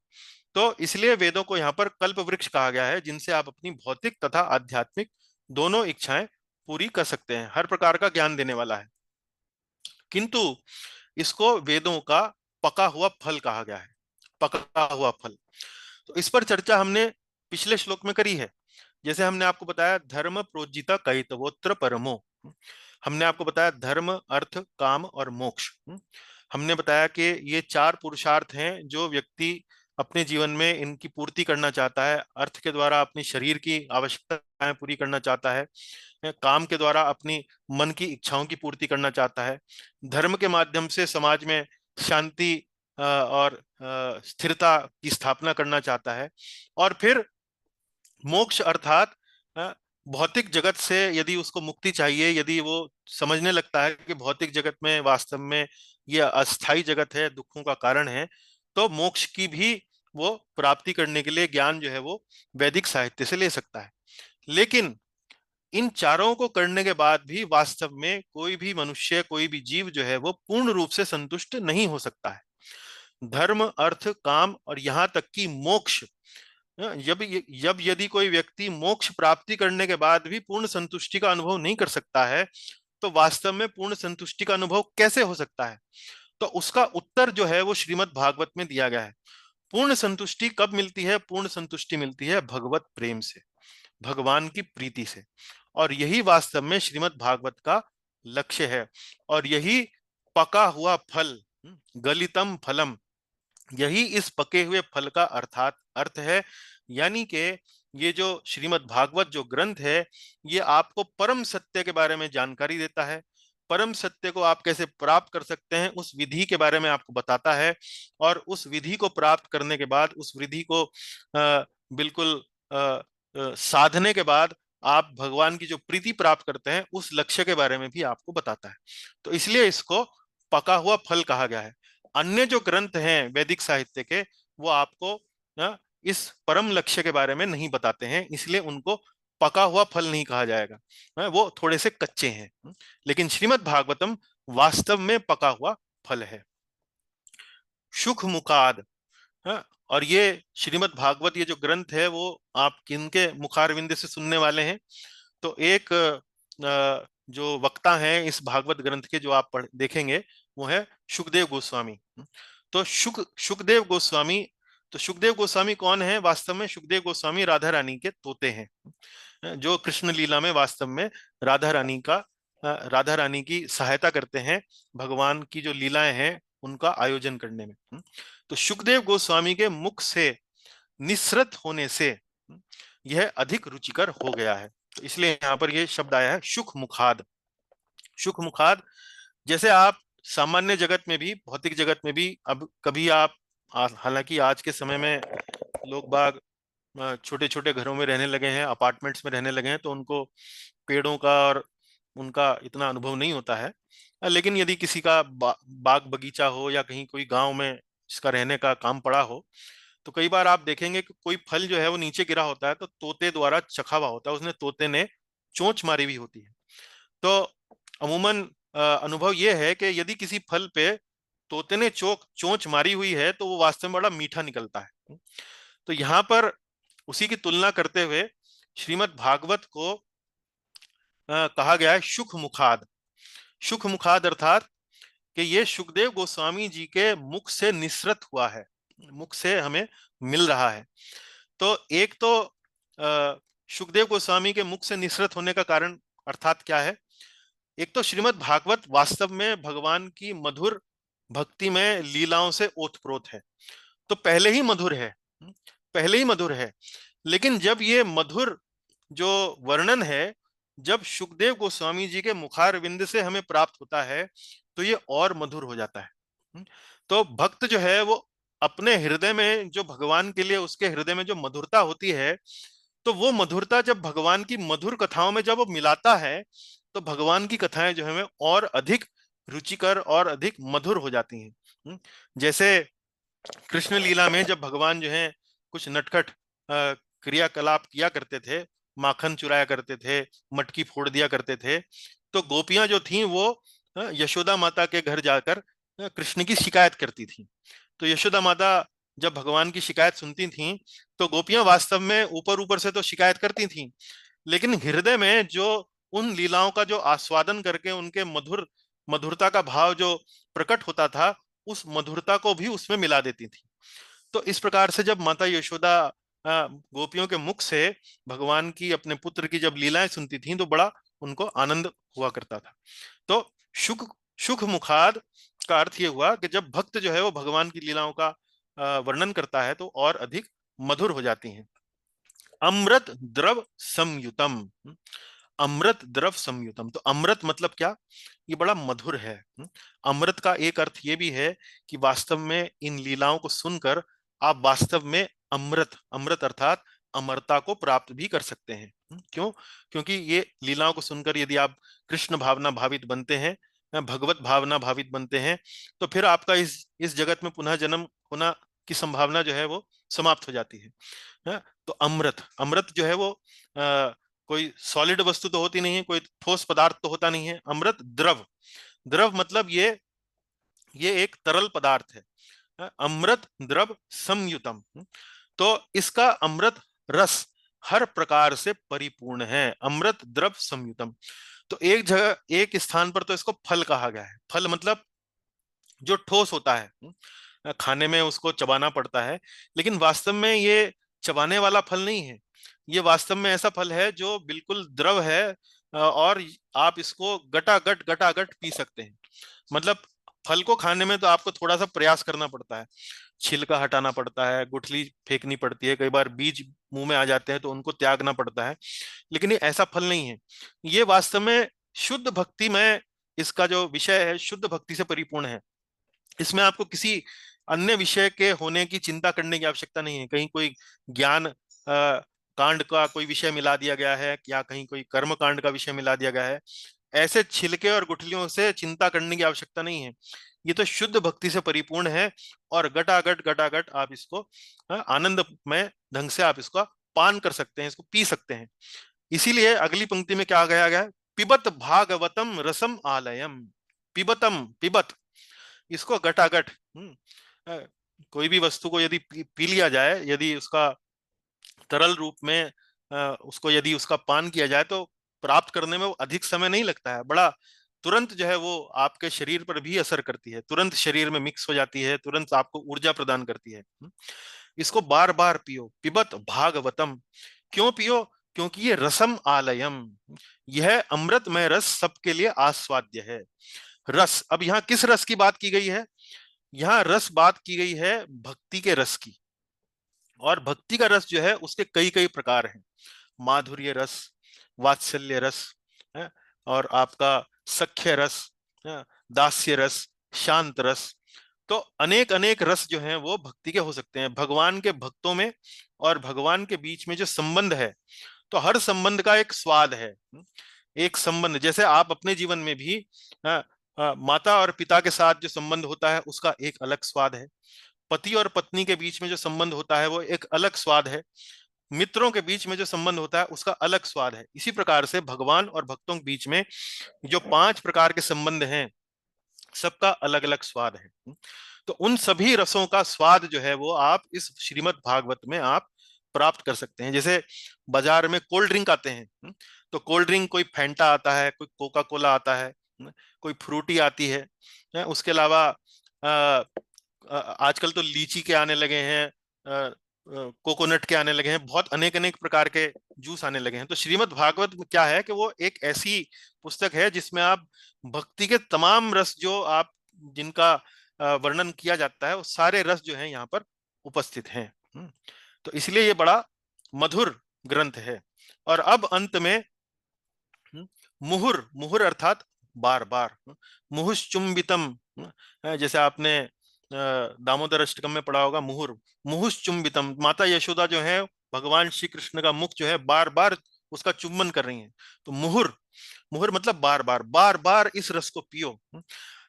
तो इसलिए वेदों को यहाँ पर कल्प वृक्ष कहा गया है, जिनसे आप अपनी भौतिक तथा आध्यात्मिक दोनों इच्छाएं पूरी कर सकते हैं। हर प्रकार का ज्ञान देने वाला है। किंतु इसको वेदों का पका हुआ फल कहा गया है। पका हुआ फल। तो इस पर चर्चा हमने पिछले श्लोक में करी है। जैसे हमने आपको बताया धर्म प्रोज्जिता कैतवोत्र परमो। हमने आपको बताया धर्म, अर्थ, काम और मोक्ष। हमने बताया कि ये चार पुरुषार्थ हैं जो व्यक्ति अपने जीवन में इनकी पूर्ति करना चाहता है। अर्थ के द्वारा अपनी शरीर की आवश्यकताएं पूरी करना चाहता है, काम के द्वारा अपनी मन की इच्छाओं की पूर्ति करना चाहता है, धर्म के माध्यम से समाज में शांति और स्थिरता की स्थापना करना चाहता है, और फिर मोक्ष अर्थात भौतिक जगत से यदि उसको मुक्ति चाहिए, यदि वो समझने लगता है कि भौतिक जगत में वास्तव में यह अस्थाई जगत है, दुखों का कारण है, तो मोक्ष की भी वो प्राप्ति करने के लिए ज्ञान जो है वो वैदिक साहित्य से ले सकता है। लेकिन इन चारों को करने के बाद भी वास्तव में कोई भी मनुष्य, कोई भी जीव जो है वो पूर्ण रूप से संतुष्ट नहीं हो सकता है। धर्म, अर्थ, काम और यहाँ तक कि मोक्ष, जब यदि कोई व्यक्ति मोक्ष प्राप्ति करने के बाद भी पूर्ण संतुष्टि का अनुभव नहीं कर सकता है, तो वास्तव में पूर्ण संतुष्टि का अनुभव कैसे हो सकता है? तो उसका उत्तर जो है वो श्रीमद् भागवत में दिया गया है। पूर्ण संतुष्टि कब मिलती है? पूर्ण संतुष्टि मिलती है भगवत प्रेम से, भगवान की प्रीति से। और यही वास्तव में श्रीमद् भागवत का लक्ष्य है। और यही पका हुआ फल, गलितम फलम, यही इस पके हुए फल का अर्थात अर्थ है। यानी कि ये जो श्रीमद् भागवत जो ग्रंथ है, ये आपको परम सत्य के बारे में जानकारी देता है। परम सत्य को आप कैसे प्राप्त कर सकते हैं उस विधि के बारे में आपको बताता है। और उस विधि को प्राप्त करने के बाद, उस विधि को बिल्कुल साधने के बाद आप भगवान की जो प्रीति प्राप्त करते हैं उस लक्ष्य के बारे में भी आपको बताता है। तो इसलिए इसको पका हुआ फल कहा गया है। अन्य जो ग्रंथ हैं वैदिक साहित्य के, वो आपको इस परम लक्ष्य के बारे में नहीं बताते हैं, इसलिए उनको पका हुआ फल नहीं कहा जाएगा, वो थोड़े से कच्चे हैं। लेकिन श्रीमद् भागवतम वास्तव में पका हुआ फल है। सुख मुखाद, और ये श्रीमद् भागवत, ये जो ग्रंथ है वो आप किनके मुखारविंद से सुनने वाले हैं? तो एक जो वक्ता हैं इस भागवत ग्रंथ के, जो आप पढ़ देखेंगे, वो है सुखदेव गोस्वामी। तो सुखदेव गोस्वामी, तो सुखदेव गोस्वामी कौन है? वास्तव में सुखदेव गोस्वामी राधा रानी के तोते हैं, जो कृष्ण लीला में वास्तव में राधा रानी की सहायता करते हैं, भगवान की जो लीलाएं हैं उनका आयोजन करने में। तो सुखदेव गोस्वामी के मुख से निसृत होने से यह अधिक रुचिकर हो गया है, तो इसलिए यहाँ पर यह शब्द आया है सुख मुखाद। सुख मुखाद, जैसे आप सामान्य जगत में भी, भौतिक जगत में भी, अब कभी आप, हालांकि आज के समय में लोग बाग छोटे छोटे घरों में रहने लगे हैं, अपार्टमेंट्स में रहने लगे हैं, तो उनको पेड़ों का और उनका इतना अनुभव नहीं होता है। लेकिन यदि किसी का बाग बगीचा हो या कहीं कोई गांव में इसका रहने का काम पड़ा हो, तो कई बार आप देखेंगे कि कोई फल जो है वो नीचे गिरा होता है तो तोते द्वारा चखा हुआ होता है, उसने तोते ने चोंच मारी हुई होती है। तो अमूमन अनुभव यह है कि यदि किसी फल पे तोते ने चोंच मारी हुई है तो वो वास्तव में बड़ा मीठा निकलता है। तो यहाँ पर उसी की तुलना करते हुए श्रीमद् भागवत को कहा गया है सुख मुखाद। सुख मुखाद अर्थात कि ये सुखदेव गोस्वामी जी के मुख से निसृत हुआ है, मुख से हमें मिल रहा है। तो एक तो सुखदेव गोस्वामी के मुख से निसृत होने का कारण अर्थात क्या है? एक तो श्रीमद् भागवत वास्तव में भगवान की मधुर भक्ति में लीलाओं से ओतप्रोत है, तो पहले ही मधुर है, पहले ही मधुर है। लेकिन जब ये मधुर जो वर्णन है, जब सुखदेव गोस्वामी जी के मुखारविंद से हमें प्राप्त होता है, तो ये और मधुर हो जाता है। तो भक्त जो है वो अपने हृदय में, जो भगवान के लिए उसके हृदय में जो मधुरता होती है, तो वो मधुरता जब भगवान की मधुर कथाओं में जब वो मिलाता है, तो भगवान की कथाएं जो है और अधिक रुचिकर और अधिक मधुर हो जाती हैं। जैसे कृष्ण लीला में जब भगवान जो है कुछ नटखट क्रियाकलाप किया करते थे, माखन चुराया करते थे, मटकी फोड़ दिया करते थे, तो गोपियां जो थीं वो यशोदा माता के घर जाकर कृष्ण की शिकायत करती थी। तो यशोदा माता जब भगवान की शिकायत सुनती थीं, तो गोपियां वास्तव में ऊपर ऊपर से तो शिकायत करती थीं, लेकिन हृदय में जो उन लीलाओं का जो आस्वादन करके उनके मधुरता का भाव जो प्रकट होता था, उस मधुरता को भी उसमें मिला देती थी। तो इस प्रकार से जब माता यशोदा गोपियों के मुख से भगवान की, अपने पुत्र की जब लीलाएं सुनती थीं, तो बड़ा उनको आनंद हुआ करता था। तो सुख सुख मुखाद का अर्थ ये हुआ कि जब भक्त जो है वो भगवान की लीलाओं का वर्णन करता है तो और अधिक मधुर हो जाती हैं। अमृत द्रव संयुतम, अमृत द्रव संयुतम, तो अमृत मतलब क्या? ये बड़ा मधुर है। अमृत का एक अर्थ ये भी है कि वास्तव में इन लीलाओं को सुनकर आप वास्तव में अमृत, अमृत अर्थात अमरता को प्राप्त भी कर सकते हैं। क्यों? क्योंकि ये लीलाओं को सुनकर यदि आप कृष्ण भावना भावित बनते हैं, भगवत भावना भावित बनते हैं, तो फिर आपका इस जगत में पुनः जन्म होना की संभावना जो है वो समाप्त हो जाती है। तो अमृत, अमृत जो है वो कोई सॉलिड वस्तु तो होती नहीं है, कोई ठोस पदार्थ तो होता नहीं है। अमृत द्रव, द्रव मतलब ये एक तरल पदार्थ है। अमृत द्रव संयुतम, तो इसका अमृत रस हर प्रकार से परिपूर्ण है। अमृत द्रव संयुतम, तो एक जगह, एक स्थान पर तो इसको फल कहा गया है। फल मतलब जो ठोस होता है, खाने में उसको चबाना पड़ता है, लेकिन वास्तव में ये चबाने वाला फल नहीं है। ये वास्तव में ऐसा फल है जो बिल्कुल द्रव है, और आप इसको गटागट गटागट पी सकते हैं। मतलब फल को खाने में तो आपको थोड़ा सा प्रयास करना पड़ता है, छिलका हटाना पड़ता है, गुठली फेंकनी पड़ती है, कई बार बीज मुंह में आ जाते हैं तो उनको त्यागना पड़ता है, लेकिन ये ऐसा फल नहीं है। ये वास्तव में शुद्ध भक्ति में, इसका जो विषय है शुद्ध भक्ति से परिपूर्ण है। इसमें आपको किसी अन्य विषय के होने की चिंता करने की आवश्यकता नहीं है। कहीं कोई ज्ञान कांड का कोई विषय मिला दिया गया है, या कहीं कोई कर्म कांड का विषय मिला दिया गया है, ऐसे छिलके और गुठलियों से चिंता करने की आवश्यकता नहीं है। ये तो शुद्ध भक्ति से परिपूर्ण है, और गटागट गटागट आप इसको आनंदमय ढंग से आप इसका पान कर सकते हैं, इसको पी सकते हैं। इसीलिए अगली पंक्ति में क्या गया गया है, पिबत भागवतम रसम आलयम। पिबतम, पिबत, इसको गटागट, अ, कोई भी वस्तु को यदि पी लिया जाए, यदि उसका तरल रूप में उसको यदि उसका पान किया जाए, तो प्राप्त करने में वो अधिक समय नहीं लगता है, बड़ा तुरंत जो है वो आपके शरीर पर भी असर करती है, तुरंत शरीर में मिक्स हो जाती है, तुरंत आपको ऊर्जा प्रदान करती है। इसको बार बार पियो, पिबत भागवतम। क्यों पियो? क्योंकि ये रसम आलयम, यह अमृतमय रस सबके लिए आस्वाद्य है। रस, अब यहाँ किस रस की बात की गई है? यहाँ रस बात की गई है भक्ति के रस की। और भक्ति का रस जो है उसके कई कई प्रकार हैं। माधुर्य रस, वात्सल्य रस है, और आपका सख्य रस है, दास्य रस, शांत रस। तो अनेक अनेक रस जो हैं वो भक्ति के हो सकते हैं। भगवान के भक्तों में और भगवान के बीच में जो संबंध है, तो हर संबंध का एक स्वाद है। एक संबंध, जैसे आप अपने जीवन में भी माता और पिता के साथ जो संबंध होता है उसका एक अलग स्वाद है। पति और पत्नी के बीच में जो संबंध होता है वो एक अलग स्वाद है। मित्रों के बीच में जो संबंध होता है उसका अलग स्वाद है। इसी प्रकार से भगवान और भक्तों के बीच में जो 5 प्रकार के संबंध हैं, सबका अलग अलग स्वाद है। तो उन सभी रसों का स्वाद जो है वो आप इस श्रीमद् भागवत में आप प्राप्त कर सकते हैं। जैसे बाजार में कोल्ड ड्रिंक आते हैं, तो कोल्ड ड्रिंक कोई फैंटा आता है, कोई कोका कोला आता है, कोई फ्रूटी आती है। उसके अलावा आजकल तो लीची के आने लगे हैं, कोकोनट के आने लगे हैं, बहुत अनेक अनेक प्रकार के जूस आने लगे हैं। तो श्रीमद् भागवत में क्या है कि वो एक ऐसी पुस्तक है जिसमें आप भक्ति के तमाम रस जो आप जिनका वर्णन किया जाता है, वो सारे रस जो हैं यहाँ पर उपस्थित हैं। तो इसलिए ये बड़ा मधुर ग्रंथ है। और अब अंत में मुहुर, मुहुर अर्थात बार बार, मुहुश्चुंबितम, जैसे आपने दामोदर अष्टकम में पढ़ा होगा, मुहुर, मुहुश्चुंबितम, माता यशोदा जो है भगवान श्री कृष्ण का मुख जो है बार बार उसका चुम्बन कर रही हैं। तो मुहुर, मुहुर मतलब बार बार, बार बार इस रस को पियो।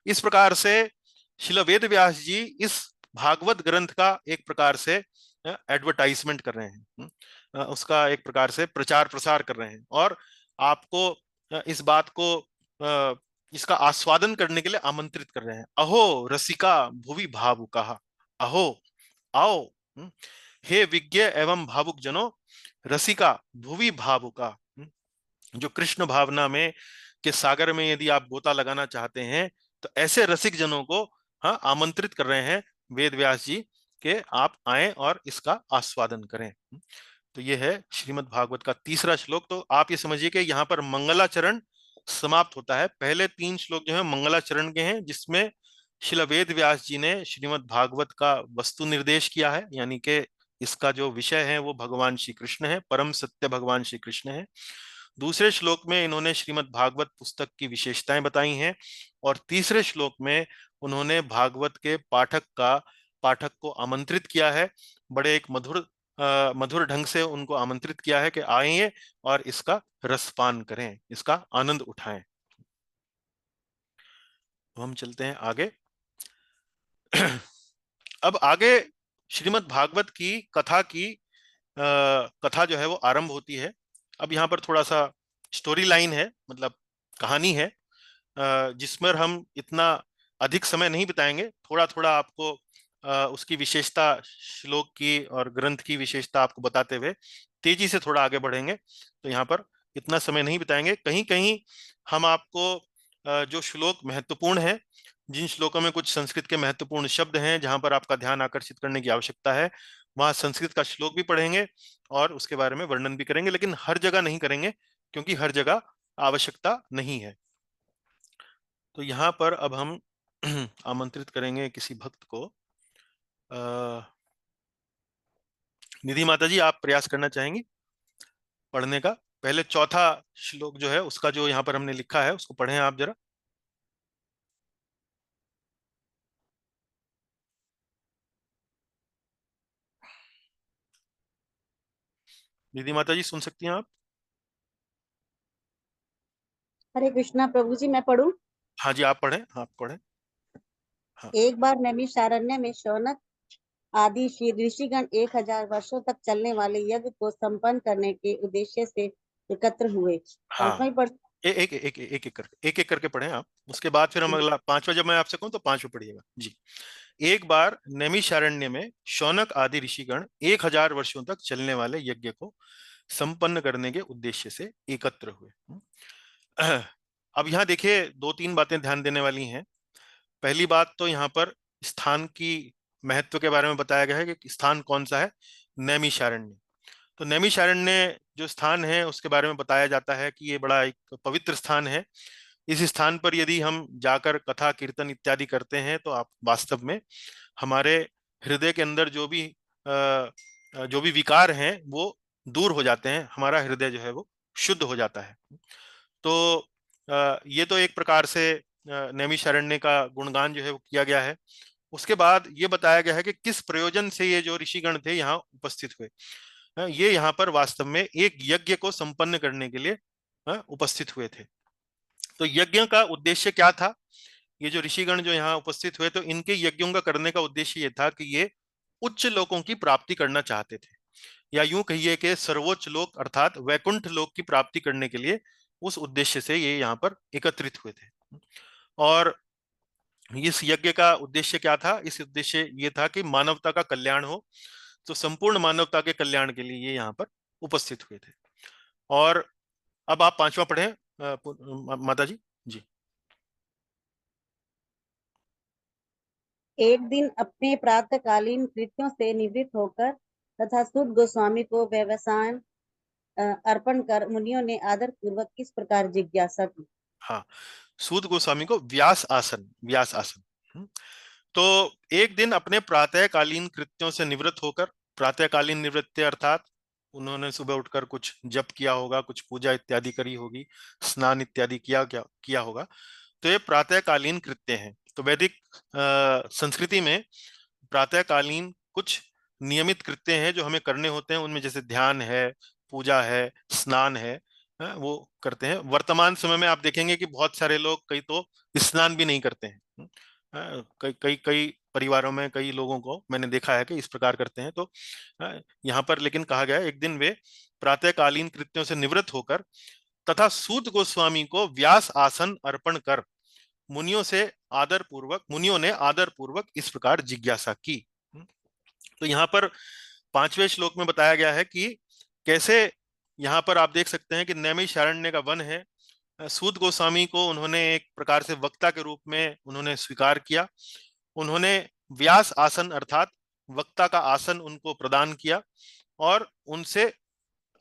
इस प्रकार से शिल वेद व्यास जी इस भागवत ग्रंथ का एक प्रकार से एडवर्टाइजमेंट कर रहे हैं, उसका एक प्रकार से प्रचार प्रसार कर रहे हैं, और आपको इस बात को इसका आस्वादन करने के लिए आमंत्रित कर रहे हैं। अहो रसिका भुवि भावुका, अहो, आओ, हे विज्ञ एवं भावुक जनों, रसिका भुवि भावुका, जो कृष्ण भावना में के सागर में यदि आप गोता लगाना चाहते हैं, तो ऐसे रसिक जनों को हाँ आमंत्रित कर रहे हैं वेद व्यास जी के, आप आए और इसका आस्वादन करें। तो ये है श्रीमद् भागवत का तीसरा श्लोक। तो आप ये समझिए कि यहाँ पर मंगलाचरण समाप्त होता है। पहले 3 श्लोक जो है मंगलाचरण के हैं, जिसमें श्रील वेद व्यास जी ने श्रीमद् भागवत का वस्तु निर्देश किया है, यानी कि इसका जो विषय है वो भगवान श्री कृष्ण है, परम सत्य भगवान श्री कृष्ण है। दूसरे श्लोक में इन्होंने श्रीमद् भागवत पुस्तक की विशेषताएं बताई हैं, और तीसरे श्लोक में उन्होंने भागवत के पाठक को आमंत्रित किया है, बड़े एक मधुर ढंग से उनको आमंत्रित किया है कि आइए और इसका रसपान करें, इसका आनंद उठाएं। तो हम चलते हैं आगे। अब आगे श्रीमद् भागवत की कथा जो है वो आरंभ होती है। अब यहाँ पर थोड़ा सा स्टोरी लाइन है, मतलब कहानी है, जिसमें हम इतना अधिक समय नहीं बिताएंगे। थोड़ा थोड़ा आपको उसकी विशेषता, श्लोक की और ग्रंथ की विशेषता आपको बताते हुए तेजी से थोड़ा आगे बढ़ेंगे। तो यहाँ पर इतना समय नहीं बिताएंगे। कहीं कहीं हम आपको जो श्लोक महत्वपूर्ण है, जिन श्लोकों में कुछ संस्कृत के महत्वपूर्ण शब्द हैं जहां पर आपका ध्यान आकर्षित करने की आवश्यकता है, वहां संस्कृत का श्लोक भी पढ़ेंगे और उसके बारे में वर्णन भी करेंगे, लेकिन हर जगह नहीं करेंगे, क्योंकि हर जगह आवश्यकता नहीं है। तो यहाँ पर अब हम आमंत्रित करेंगे किसी भक्त को। निधि माता जी, आप प्रयास करना चाहेंगी पढ़ने का? पहले चौथा श्लोक जो है उसका जो यहाँ पर हमने लिखा है उसको पढ़ें आप जरा। निधि माता जी, सुन सकती हैं आप? हरे कृष्णा प्रभु जी, मैं पढ़ूं। हाँ जी, आप पढ़ें। हाँ एक बार नैमिषारण्य में शौनक आदि श्री ऋषिगण 1000 वर्षों तक चलने वाले यज्ञ को संपन्न करने के उद्देश्य से एकत्र हुए। हाँ, पांचवा ही पढ़। एक एक करके पढ़ें आप। उसके बाद फिर हम अगला पांचवा, जब मैं आपसे कहूं तो पांचवा पढ़िएगा जी। एक बार नैमिषारण्य में शौनक आदि ऋषिगण 1000 वर्षों तक चलने वाले यज्ञ को संपन्न करने के उद्देश्य से एकत्र हुए। अब यहाँ देखिए, दो तीन बातें ध्यान देने वाली हैं। पहली बात तो यहाँ पर स्थान की महत्व के बारे में बताया गया है कि स्थान कौन सा है, नैमिषारण्य। तो नैमिषारण्य जो स्थान है उसके बारे में बताया जाता है कि ये बड़ा एक पवित्र स्थान है। इस स्थान पर यदि हम जाकर कथा कीर्तन इत्यादि करते हैं तो आप वास्तव में हमारे हृदय के अंदर जो भी विकार हैं वो दूर हो जाते हैं, हमारा हृदय जो है वो शुद्ध हो जाता है। तो ये तो एक प्रकार से नैमिषारण्य का गुणगान जो है वो किया गया है। उसके बाद ये बताया गया है कि किस प्रयोजन से ये जो ऋषिगण थे यहाँ उपस्थित हुए। ये यहाँ पर वास्तव में एक यज्ञ को संपन्न करने के लिए उपस्थित हुए थे। तो यज्ञ का उद्देश्य क्या था? ये जो ऋषिगण जो यहाँ उपस्थित हुए, तो इनके यज्ञों का करने का उद्देश्य ये था कि ये उच्च लोकों की प्राप्ति करना चाहते थे, या यूं कहिए कि सर्वोच्च लोक अर्थात वैकुंठ लोक की प्राप्ति करने के लिए उस उद्देश्य से ये यहाँ पर एकत्रित हुए थे। और इस यज्ञ का उद्देश्य क्या था? इस उद्देश्य ये था कि मानवता का कल्याण हो। तो संपूर्ण मानवता के कल्याण के लिए ये यहाँ पर उपस्थित हुए थे। और अब आप पांचवा पढ़ें माता जी। जी। एक दिन अपने प्रातःकालीन कृत्यों से निवृत्त होकर तथा सूत गोस्वामी को व्यवसाय अर्पण कर मुनियों ने आदर पूर्वक किस प्रकार जिज्ञासा की। हाँ, सूत गोस्वामी को व्यास आसन। तो एक दिन अपने प्रातःकालीन कृत्यों से निवृत्त होकर, प्रातःकालीन निवृत्ति अर्थात उन्होंने सुबह उठकर कुछ जप किया होगा, कुछ पूजा इत्यादि करी होगी, स्नान इत्यादि किया होगा। तो ये प्रातःकालीन कृत्य हैं। तो वैदिक संस्कृति में प्रातःकालीन कुछ नियमित कृत्य हैं जो हमें करने होते हैं। उनमें जैसे ध्यान है, पूजा है, स्नान है, वो करते हैं। वर्तमान समय में आप देखेंगे कि बहुत सारे लोग, कई तो स्नान भी नहीं करते हैं। कई कई कई परिवारों में कई लोगों को मैंने देखा है कि इस प्रकार करते हैं। तो यहाँ पर लेकिन कहा गया है एक दिन वे प्रातःकालीन कृत्यों से निवृत्त होकर तथा सूत गोस्वामी को व्यास आसन अर्पण कर मुनियों ने आदर पूर्वक इस प्रकार जिज्ञासा की। तो यहाँ पर पांचवें श्लोक में बताया गया है कि कैसे यहाँ पर आप देख सकते हैं कि नैमिषारण्य का वन है। सूत गोस्वामी को उन्होंने एक प्रकार से वक्ता के रूप में उन्होंने स्वीकार किया। उन्होंने व्यास आसन अर्थात वक्ता का आसन उनको प्रदान किया और उनसे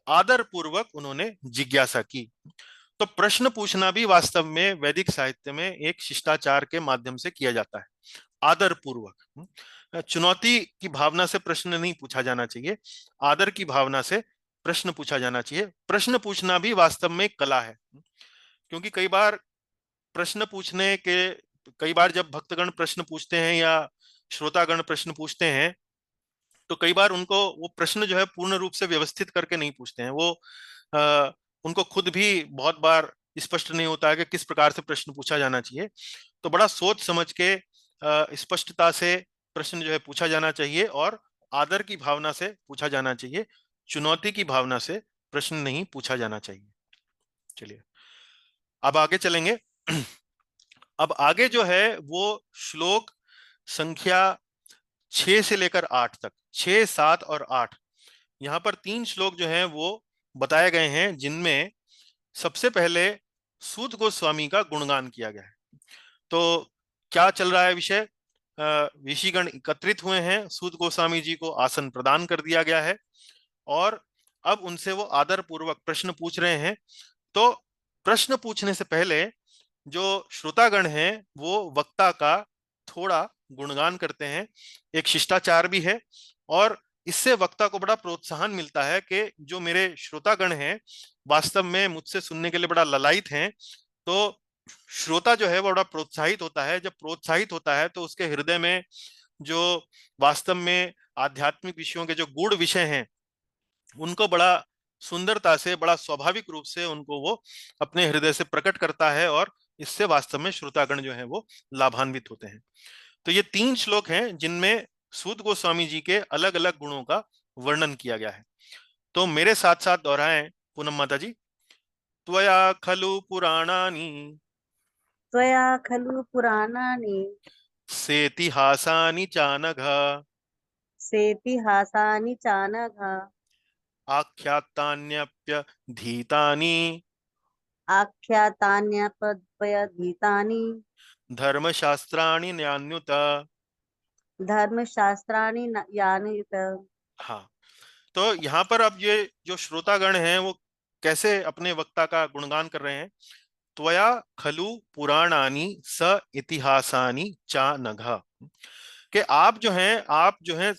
आदर पूर्वक उन्होंने जिज्ञासा की। तो प्रश्न पूछना भी वास्तव में वैदिक साहित्य में एक शिष्टाचार के माध्यम से किया जाता है, आदर पूर्वक। चुनौती की भावना से प्रश्न नहीं पूछा जाना चाहिए, आदर की भावना से प्रश्न पूछा जाना चाहिए। प्रश्न पूछना भी वास्तव में कला है, क्योंकि कई बार जब भक्तगण प्रश्न पूछते हैं या श्रोतागण प्रश्न पूछते हैं, तो कई बार उनको वो प्रश्न जो है पूर्ण रूप से व्यवस्थित करके नहीं पूछते हैं। वो उनको खुद भी बहुत बार स्पष्ट नहीं होता है कि किस प्रकार से प्रश्न पूछा जाना चाहिए। तो बड़ा सोच समझ के स्पष्टता से प्रश्न जो है पूछा जाना चाहिए और आदर की भावना से पूछा जाना चाहिए। चुनौती की भावना से प्रश्न नहीं पूछा जाना चाहिए। चलिए अब आगे चलेंगे। अब आगे जो है वो श्लोक संख्या 6 से लेकर 8 तक, 6, 7 और 8, यहाँ पर 3 श्लोक जो हैं वो बताए गए हैं, जिनमें सबसे पहले सूत गोस्वामी का गुणगान किया गया है। तो क्या चल रहा है विषय? ऋषिगण एकत्रित हुए हैं, सूत गोस्वामी जी को आसन प्रदान कर दिया गया है और अब उनसे वो आदर पूर्वक प्रश्न पूछ रहे हैं। तो प्रश्न पूछने से पहले जो श्रोतागण हैं वो वक्ता का थोड़ा गुणगान करते हैं। एक शिष्टाचार भी है और इससे वक्ता को बड़ा प्रोत्साहन मिलता है कि जो मेरे श्रोतागण हैं वास्तव में मुझसे सुनने के लिए बड़ा ललायित हैं। तो श्रोता जो है वो बड़ा प्रोत्साहित होता है। जब प्रोत्साहित होता है तो उसके हृदय में जो वास्तव में आध्यात्मिक विषयों के जो गूढ़ विषय हैं उनको बड़ा सुंदरता से, बड़ा स्वाभाविक रूप से उनको वो अपने हृदय से प्रकट करता है, और इससे वास्तव में श्रोतागण जो है वो लाभान्वित होते हैं। तो ये 3 श्लोक हैं जिनमें सूत गोस्वामी जी के अलग अलग गुणों का वर्णन किया गया है। तो मेरे साथ साथ दोहराएं पूनम माता जी। त्वया खलु पुराणानि त्वया खलु पुराणानि सेतिहासानि चानघ सेतिहासानि चानघ आख्यातान्यप्यधीतानि आख्यातान्यपद्यधीतानि धर्मशास्त्राणि न्यान्युत। धर्मशास्त्राणि यानि च। हाँ, तो यहाँ पर अब ये जो श्रोतागण हैं वो कैसे अपने वक्ता का गुणगान कर रहे हैं। त्वया खलु पुराणानि स इतिहासानि चा नघ, कि आप जो हैं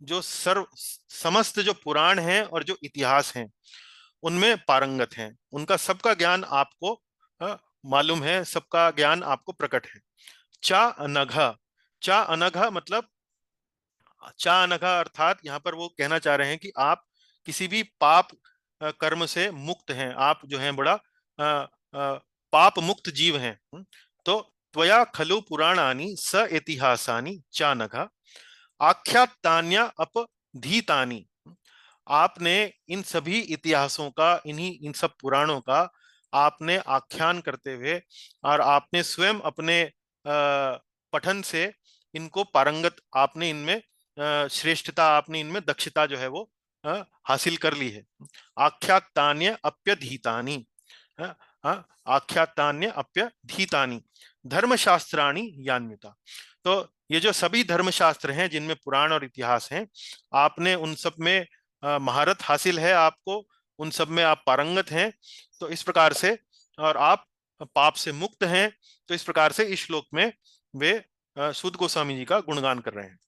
जो सर्व समस्त जो पुराण हैं और जो इतिहास हैं उनमें पारंगत हैं, उनका सबका ज्ञान आपको मालूम है, सबका ज्ञान आपको प्रकट है। चा अनघ, चा अनघ मतलब चा अनघ अर्थात यहाँ पर वो कहना चाह रहे हैं कि आप किसी भी पाप कर्म से मुक्त हैं, आप जो हैं बड़ा पाप मुक्त जीव हैं। तो त्वया खलु पुराणानि स इतिहासानि चा नघ आख्यातान्य अपधीतानि, आपने इन सभी इतिहासों का, इन सब पुराणों का आपने आख्यान करते हुए और आपने स्वयं अपने पठन से इनको पारंगत, आपने इनमें श्रेष्ठता, आपने इनमें दक्षता जो है वो हासिल कर ली है। आख्यातान्य अप्यधीतानि, आख्यातान्य अप्यधीतानि धर्मशास्त्राणि यान्विता। तो ये जो सभी धर्मशास्त्र हैं जिनमें पुराण और इतिहास हैं, आपने उन सब में महारत हासिल है, आपको उन सब में आप पारंगत हैं। तो इस प्रकार से, और आप पाप से मुक्त हैं। तो इस प्रकार से इस श्लोक में वे सूत गोस्वामी जी का गुणगान कर रहे हैं।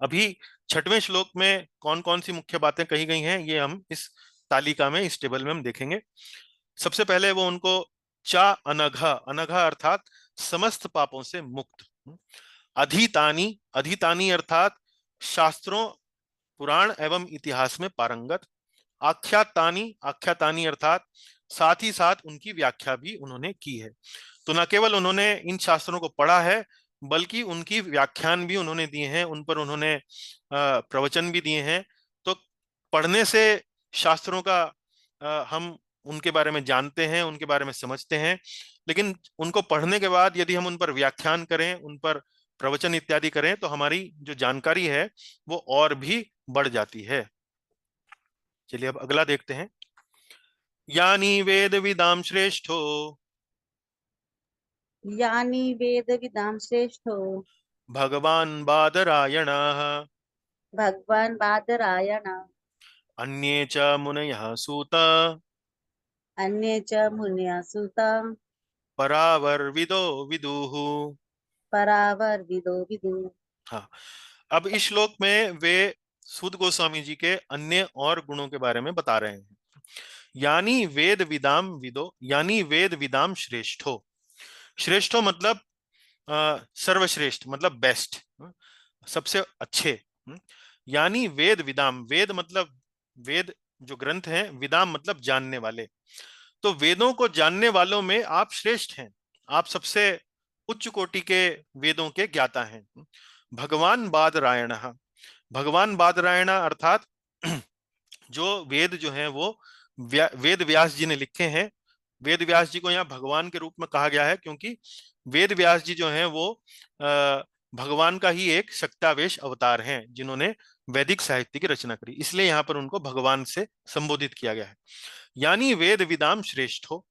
अभी 6वें श्लोक में कौन कौन सी मुख्य बातें कही गई हैं ये हम इस तालिका में, इस टेबल में हम देखेंगे। सबसे पहले वो उनको चा अनघ, अनघ अर्थात समस्त पापों से मुक्त। अधीतानी, अधीतानी अर्थात शास्त्रों, पुराण एवं इतिहास में पारंगत। आख्यातानी, आख्यातानी अर्थात साथ ही साथ उनकी व्याख्या भी उन्होंने की है। तो न केवल उन्होंने इन शास्त्रों को पढ़ा है बल्कि उनकी व्याख्यान भी उन्होंने दिए हैं, उन पर उन्होंने प्रवचन भी दिए हैं। तो पढ़ने से शास्त्रों का हम उनके बारे में जानते हैं, उनके बारे में समझते हैं, लेकिन उनको पढ़ने के बाद यदि हम उन पर व्याख्यान करें, उन पर प्रवचन इत्यादि करें तो हमारी जो जानकारी है वो और भी बढ़ जाती है। चलिए अब अगला देखते हैं। यानी वेद विदाम श्रेष्ठो, यानि वेदविदां श्रेष्ठो भगवान बादरायणाः, भगवान् बादरायण अन्ये च मुनयः सूत, अन्ये च मुनयः सूत परावर्विदो विदुः। परावर्विदो विदुः। हाँ, अब इस श्लोक में वे सूत गोस्वामी जी के अन्य और गुणों के बारे में बता रहे हैं। यानी वेद विदाम विदो, यानी वेद विदाम श्रेष्ठो, श्रेष्ठो मतलब सर्वश्रेष्ठ, मतलब बेस्ट, सबसे अच्छे। यानी वेद विदाम, वेद मतलब वेद जो ग्रंथ हैं, विदाम मतलब जानने वाले। तो वेदों को जानने वालों में आप श्रेष्ठ हैं, आप सबसे उच्च कोटि के वेदों के ज्ञाता हैं। भगवान बादरायण, भगवान बादरायण अर्थात जो वेद जो हैं वो वेद व्यास जी ने लिखे हैं। वेद व्यास जी को यहाँ भगवान के रूप में कहा गया है क्योंकि वेद व्यास जी जो हैं वो भगवान का ही एक शक्तावेश अवतार हैं जिन्होंने वैदिक साहित्य की रचना करी, इसलिए यहाँ पर उनको भगवान से संबोधित किया गया है। यानी वेद विदाम श्रेष्ठ हो,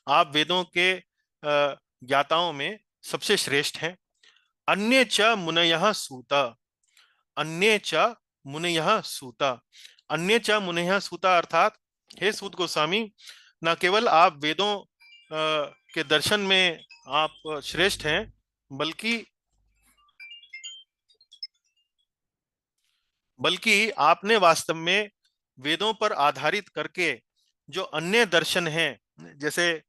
आप वेदों के ज्ञाताओं में सबसे श्रेष्ठ हैं। अन्य च मुनयः सूता, अन्य च मुनयः सूता, अन्य च मुनयः सूता अर्थात हे सूत गोस्वामी, न केवल आप वेदों के दर्शन में आप श्रेष्ठ हैं बल्कि आपने वास्तव में वेदों पर आधारित करके जो अन्य दर्शन हैं, जैसे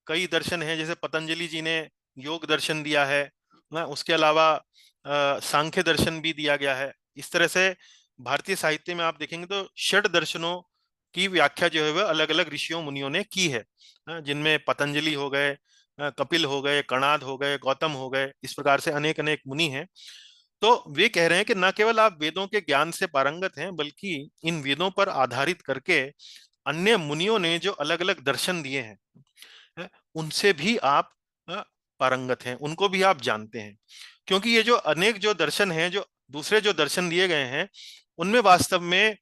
कई दर्शन हैं, जैसे पतंजलि जी ने योग दर्शन दिया है ना, उसके अलावा सांख्य दर्शन भी दिया गया है। इस तरह से भारतीय साहित्य में आप देखेंगे तो षड दर्शनों की व्याख्या जो है वह अलग अलग ऋषियों मुनियों ने की है, जिनमें पतंजलि हो गए, कपिल हो गए, कणाद हो गए, गौतम हो गए, इस प्रकार से अनेक अनेक मुनि हैं। तो वे कह रहे हैं कि न केवल आप वेदों के ज्ञान से पारंगत हैं, बल्कि इन वेदों पर आधारित करके अन्य मुनियों ने जो अलग अलग दर्शन दिए हैं, उनसे भी आप पारंगत हैं, उनको भी आप जानते हैं। क्योंकि ये जो अनेक जो दर्शन हैं, जो दूसरे जो दर्शन दिए गए हैं, उनमें वास्तव में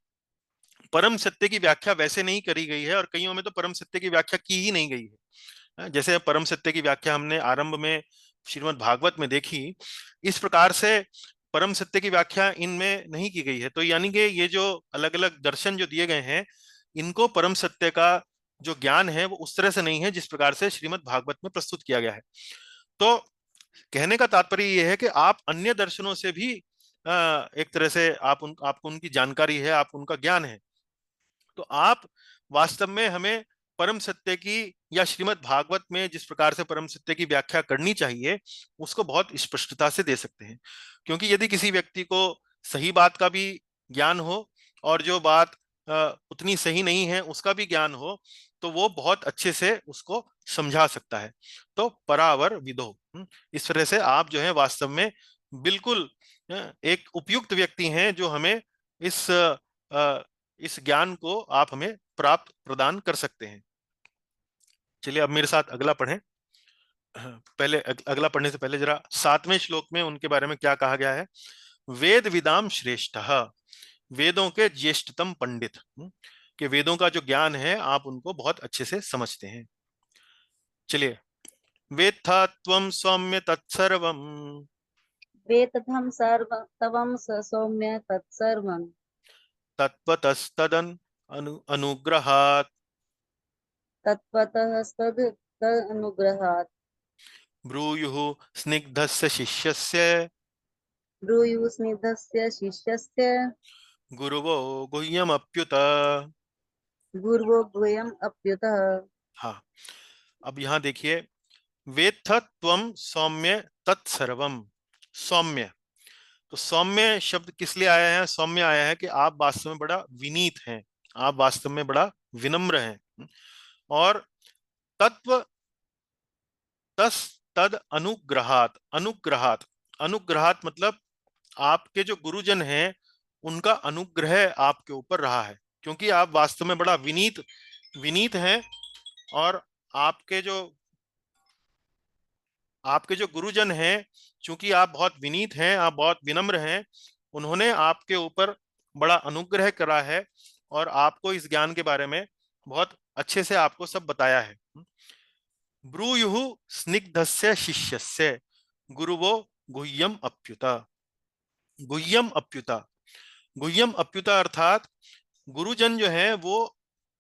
परम सत्य की व्याख्या वैसे नहीं करी गई है, और कईयों में तो परम सत्य की व्याख्या की ही नहीं गई है। जैसे परम सत्य की व्याख्या हमने आरंभ में श्रीमद् भागवत में देखी, इस प्रकार से परम सत्य की व्याख्या इनमें नहीं की गई है। तो यानी कि ये जो अलग अलग दर्शन जो दिए गए हैं, इनको परम सत्य का जो ज्ञान है वो उस तरह से नहीं है जिस प्रकार से श्रीमद् भागवत में प्रस्तुत किया गया है। तो कहने का तात्पर्य यह है कि आप अन्य दर्शनों से भी एक तरह से आपको उनकी जानकारी है, आप उनका ज्ञान है। तो आप वास्तव में हमें परम सत्य की, या श्रीमद् भागवत में जिस प्रकार से परम सत्य की व्याख्या करनी चाहिए, उसको बहुत स्पष्टता से दे सकते हैं। क्योंकि यदि किसी व्यक्ति को सही बात का भी ज्ञान हो और जो बात उतनी सही नहीं है उसका भी ज्ञान हो, तो वो बहुत अच्छे से उसको समझा सकता है। तो परावर विदो, इस तरह से आप जो है वास्तव में बिल्कुल एक उपयुक्त व्यक्ति हैं, जो हमें इस ज्ञान को आप हमें प्राप्त प्रदान कर सकते हैं। चलिए अब मेरे साथ अगला पढ़ें। पहले अगला पढ़ने से पहले जरा 7वें श्लोक में उनके बारे में क्या कहा गया है। वेद विदाम श्रेष्ठः, वेदों के ज्येष्ठतम पंडित, कि वेदों का जो ज्ञान है आप उनको बहुत अच्छे से समझते हैं। चलिए, वेत्था त्वं सौम्य तत्सर्वम्, वेतथं सर्व तवं सौम्य तत्सर्वं, तत्त्वतस्तदन् अनुग्रहात्, तत्त्वतः तदनुग्रहात्, ब्रूयुः स्निग्धस्य शिष्यस्य, ब्रूयुः स्निग्धस्य शिष्यस्य, गुरुवो गुह्यमप्युत। गुर्वो गुह्यम् अप्युतः। हाँ, अब यहाँ देखिए, वेत्थ त्वं सौम्य तत्सर्वम। सौम्य, तो सौम्य शब्द किस लिए आया है? सौम्य आया है कि आप वास्तव में बड़ा विनीत हैं, आप वास्तव में बड़ा विनम्र हैं। और तत्व तस तद अनुग्रहात, अनुग्रहात, अनुग्रहात मतलब आपके जो गुरुजन हैं उनका अनुग्रह आपके ऊपर रहा है, क्योंकि आप वास्तव में बड़ा विनीत विनीत हैं। और आपके जो आपके जो गुरुजन हैं, चूंकि आप बहुत विनीत हैं, आप बहुत विनम्र हैं, उन्होंने आपके ऊपर बड़ा अनुग्रह करा है और आपको इस ज्ञान के बारे में बहुत अच्छे से आपको सब बताया है। ब्रूयुः स्निग्धस्य शिष्यस्य, गुरुवो गुह्यम अप्युता। गुह्यम अप्युता, गुह्यम अप्युता अर्थात गुरुजन जो है वो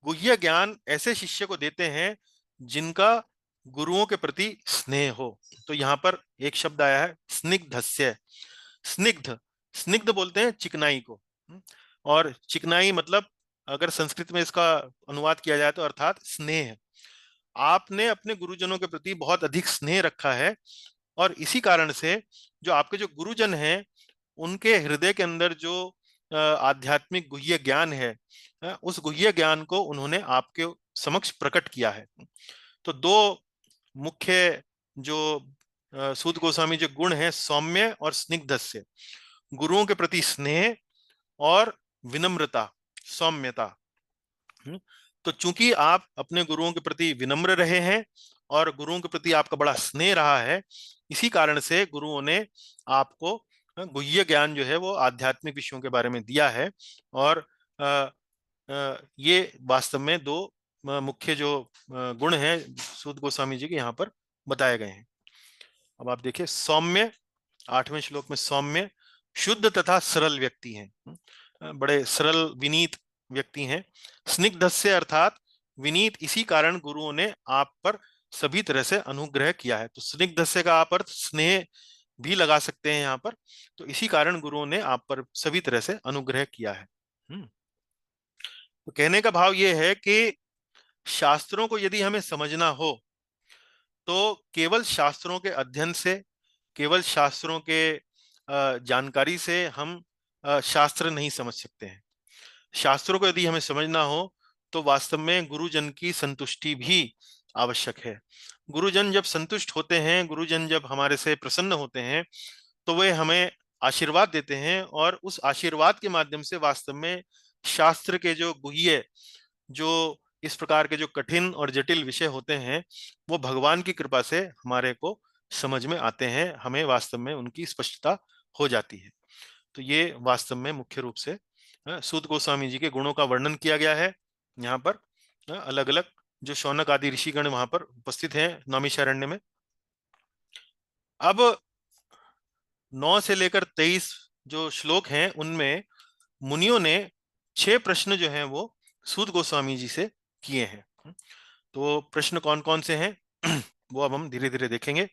गुह्य ज्ञान ऐसे शिष्य को देते हैं जिनका गुरुओं के प्रति स्नेह हो। तो यहाँ पर एक शब्द आया है स्निग्धस्य। स्निग्ध, स्निग्ध बोलते हैं चिकनाई को, और चिकनाई मतलब अगर संस्कृत में इसका अनुवाद किया जाए तो अर्थात स्नेह। आपने अपने गुरुजनों के प्रति बहुत अधिक स्नेह रखा है, और इसी कारण से जो आपके जो गुरुजन हैं उनके हृदय के अंदर जो आध्यात्मिक गुह्य ज्ञान है, उस गुह्य ज्ञान को उन्होंने आपके समक्ष प्रकट किया है। तो दो मुख्य जो सूत गोस्वामी जो गुण है, सौम्य और स्निग्धस्य, गुरुओं के प्रति स्नेह और विनम्रता, सौम्यता। तो चूंकि आप अपने गुरुओं के प्रति विनम्र रहे हैं और गुरुओं के प्रति आपका बड़ा स्नेह रहा है, इसी कारण से गुरुओं ने आपको गुह्य ज्ञान जो है वो आध्यात्मिक विषयों के बारे में दिया है। और ये वास्तव में दो मुख्य जो गुण हैं सूत गोस्वामी जी के यहाँ पर बताए गए हैं। अब आप देखिए, सौम्य, 8वें श्लोक में सौम्य शुद्ध तथा सरल व्यक्ति हैं, बड़े सरल विनीत व्यक्ति हैं। स्निग्धस्य अर्थात विनीत, इसी कारण गुरुओं ने आप पर सभी तरह से अनुग्रह किया है। तो स्निग्धस्य का आप अर्थ स्नेह भी लगा सकते हैं यहाँ पर। तो इसी कारण गुरुओं ने आप पर सभी तरह से अनुग्रह किया है। तो कहने का भाव ये है कि शास्त्रों को यदि हमें समझना हो तो केवल शास्त्रों के अध्ययन से, केवल शास्त्रों के जानकारी से हम शास्त्र नहीं समझ सकते हैं। शास्त्रों को यदि हमें समझना हो तो वास्तव में गुरुजन की संतुष्टि भी आवश्यक है। गुरुजन जब संतुष्ट होते हैं, गुरुजन जब हमारे से प्रसन्न होते हैं, तो वे हमें आशीर्वाद देते हैं, और उस आशीर्वाद के माध्यम से वास्तव में शास्त्र के जो गुह्य, जो इस प्रकार के जो कठिन और जटिल विषय होते हैं, वो भगवान की कृपा से हमारे को समझ में आते हैं, हमें वास्तव में उनकी स्पष्टता हो जाती है। तो ये वास्तव में मुख्य रूप से सूत गोस्वामी जी के गुणों का वर्णन किया गया है यहाँ पर। अलग अलग जो शौनक आदि ऋषिगण वहां पर उपस्थित हैं नौमिषारण्य में। अब 9 से लेकर 23 जो श्लोक हैं, उनमें मुनियों ने 6 प्रश्न जो हैं वो सूत गोस्वामी जी से किए हैं। तो प्रश्न कौन कौन से हैं वो अब हम धीरे धीरे देखेंगे।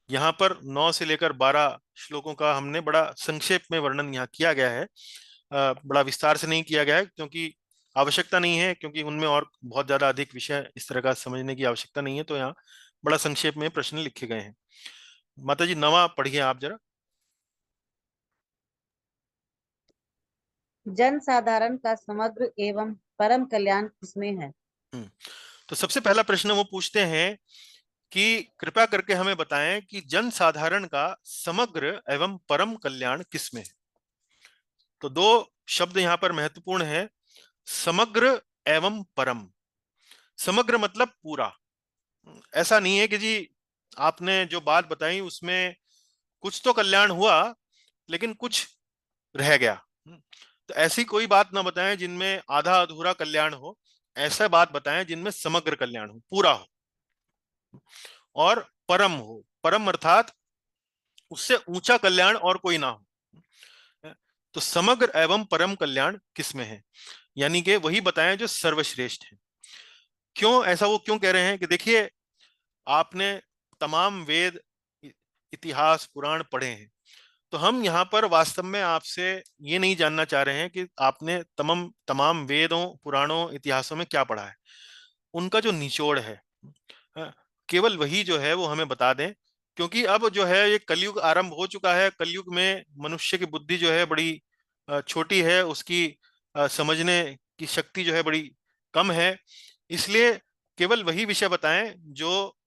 यहाँ पर 9 से लेकर 12 श्लोकों का हमने बड़ा संक्षेप में वर्णन यहाँ किया गया है। बड़ा विस्तार से नहीं किया गया है, क्योंकि आवश्यकता नहीं है, क्योंकि उनमें और बहुत ज्यादा अधिक विषय इस तरह का समझने की आवश्यकता नहीं है। तो यहाँ बड़ा संक्षेप में प्रश्न लिखे गए हैं। माता जी 9वां पढ़िए आप जरा। जन साधारण का समग्र एवं परम कल्याण किसमें है? तो सबसे पहला प्रश्न वो पूछते हैं कि कृपया करके हमें बताएं कि जन साधारण का समग्र एवं परम कल्याण किसमें है। तो 2 शब्द यहाँ पर महत्वपूर्ण है, समग्र एवं परम। समग्र मतलब पूरा। ऐसा नहीं है कि जी आपने जो बात बताई उसमें कुछ तो कल्याण हुआ लेकिन कुछ रह गया। तो ऐसी कोई बात ना बताएं जिनमें आधा अधूरा कल्याण हो, ऐसा बात बताएं जिनमें समग्र कल्याण हो, पूरा हो और परम हो। परम अर्थात उससे ऊंचा कल्याण और कोई ना हो। तो समग्र एवं परम कल्याण किसमें है, यानी कि वही बताएं जो सर्वश्रेष्ठ है। क्यों ऐसा वो क्यों कह रहे हैं कि देखिए आपने तमाम वेद, इतिहास, पुराण पढ़े हैं, तो हम यहाँ पर वास्तव में आपसे ये नहीं जानना चाह रहे हैं कि आपने तमाम तमाम वेदों, पुराणों, इतिहासों में क्या पढ़ा है। उनका जो निचोड़ है, केवल वही जो है वो हमें बता दें। क्योंकि अब जो है ये कलयुग आरंभ हो चुका है। कलयुग में मनुष्य की बुद्धि जो है बड़ी छोटी है, उसकी समझने की शक्ति जो है बड़ी कम है। इसलिए केवल वही विषय बताएं जो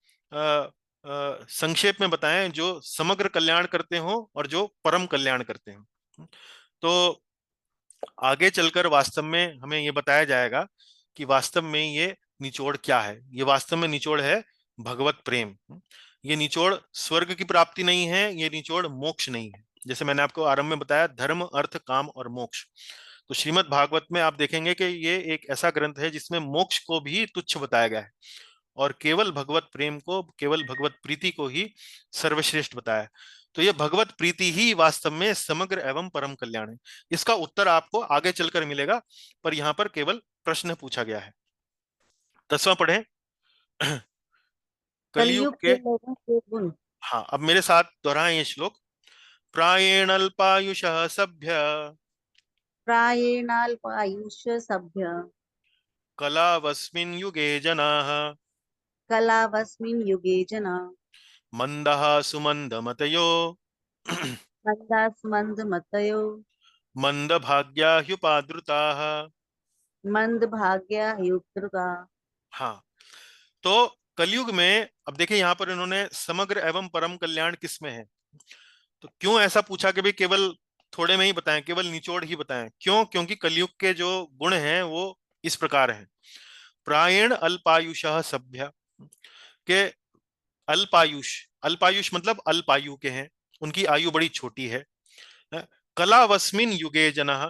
संक्षेप में बताएं, जो समग्र कल्याण करते हो और जो परम कल्याण करते हो। तो आगे चलकर वास्तव में हमें ये बताया जाएगा कि वास्तव में ये निचोड़ क्या है। ये वास्तव में निचोड़ है भगवत प्रेम। ये निचोड़ स्वर्ग की प्राप्ति नहीं है, ये निचोड़ मोक्ष नहीं है। जैसे मैंने आपको आरंभ में बताया, धर्म, अर्थ, काम और मोक्ष। तो श्रीमद् भागवत में आप देखेंगे कि ये एक ऐसा ग्रंथ है जिसमें मोक्ष को भी तुच्छ बताया गया है और केवल भगवत प्रेम को, केवल भगवत प्रीति को ही सर्वश्रेष्ठ बताया है। तो ये भगवत प्रीति ही वास्तव में समग्र एवं परम कल्याण है। इसका उत्तर आपको आगे चलकर मिलेगा, पर यहाँ पर केवल प्रश्न पूछा गया है। 10वां पढ़ें। कलयुग कलयुग के के, लोगों के गुण। हाँ अब मेरे साथ दोहराएं ये श्लोक। प्रायेण अल्पायुषः सभ्य प्रायेणाल्पायुष सभ्य कलावस्मिन् युगे जनाः कलावस्मिन् युगे जना मंदः सुमन्दमतयो मंदास्मंदमतयो मंदभाग्या ह्युपाद्रुताः। मंदभाग्या युक्तृता। हाँ, तो कलयुग में अब देखिए यहाँ पर इन्होंने समग्र एवं परम कल्याण किसमें है। तो क्यों ऐसा पूछा कि भाई केवल थोड़े में ही बताएं, केवल निचोड़ ही बताएं। क्यों? क्योंकि कलयुग के जो गुण हैं वो इस प्रकार हैं। प्रायेण अल्पायुषः सभ्य, के अल्पायुष, अल्पायुष मतलब अल्पायु के हैं, उनकी आयु बड़ी छोटी है। कलावस्मिन युगे जनः,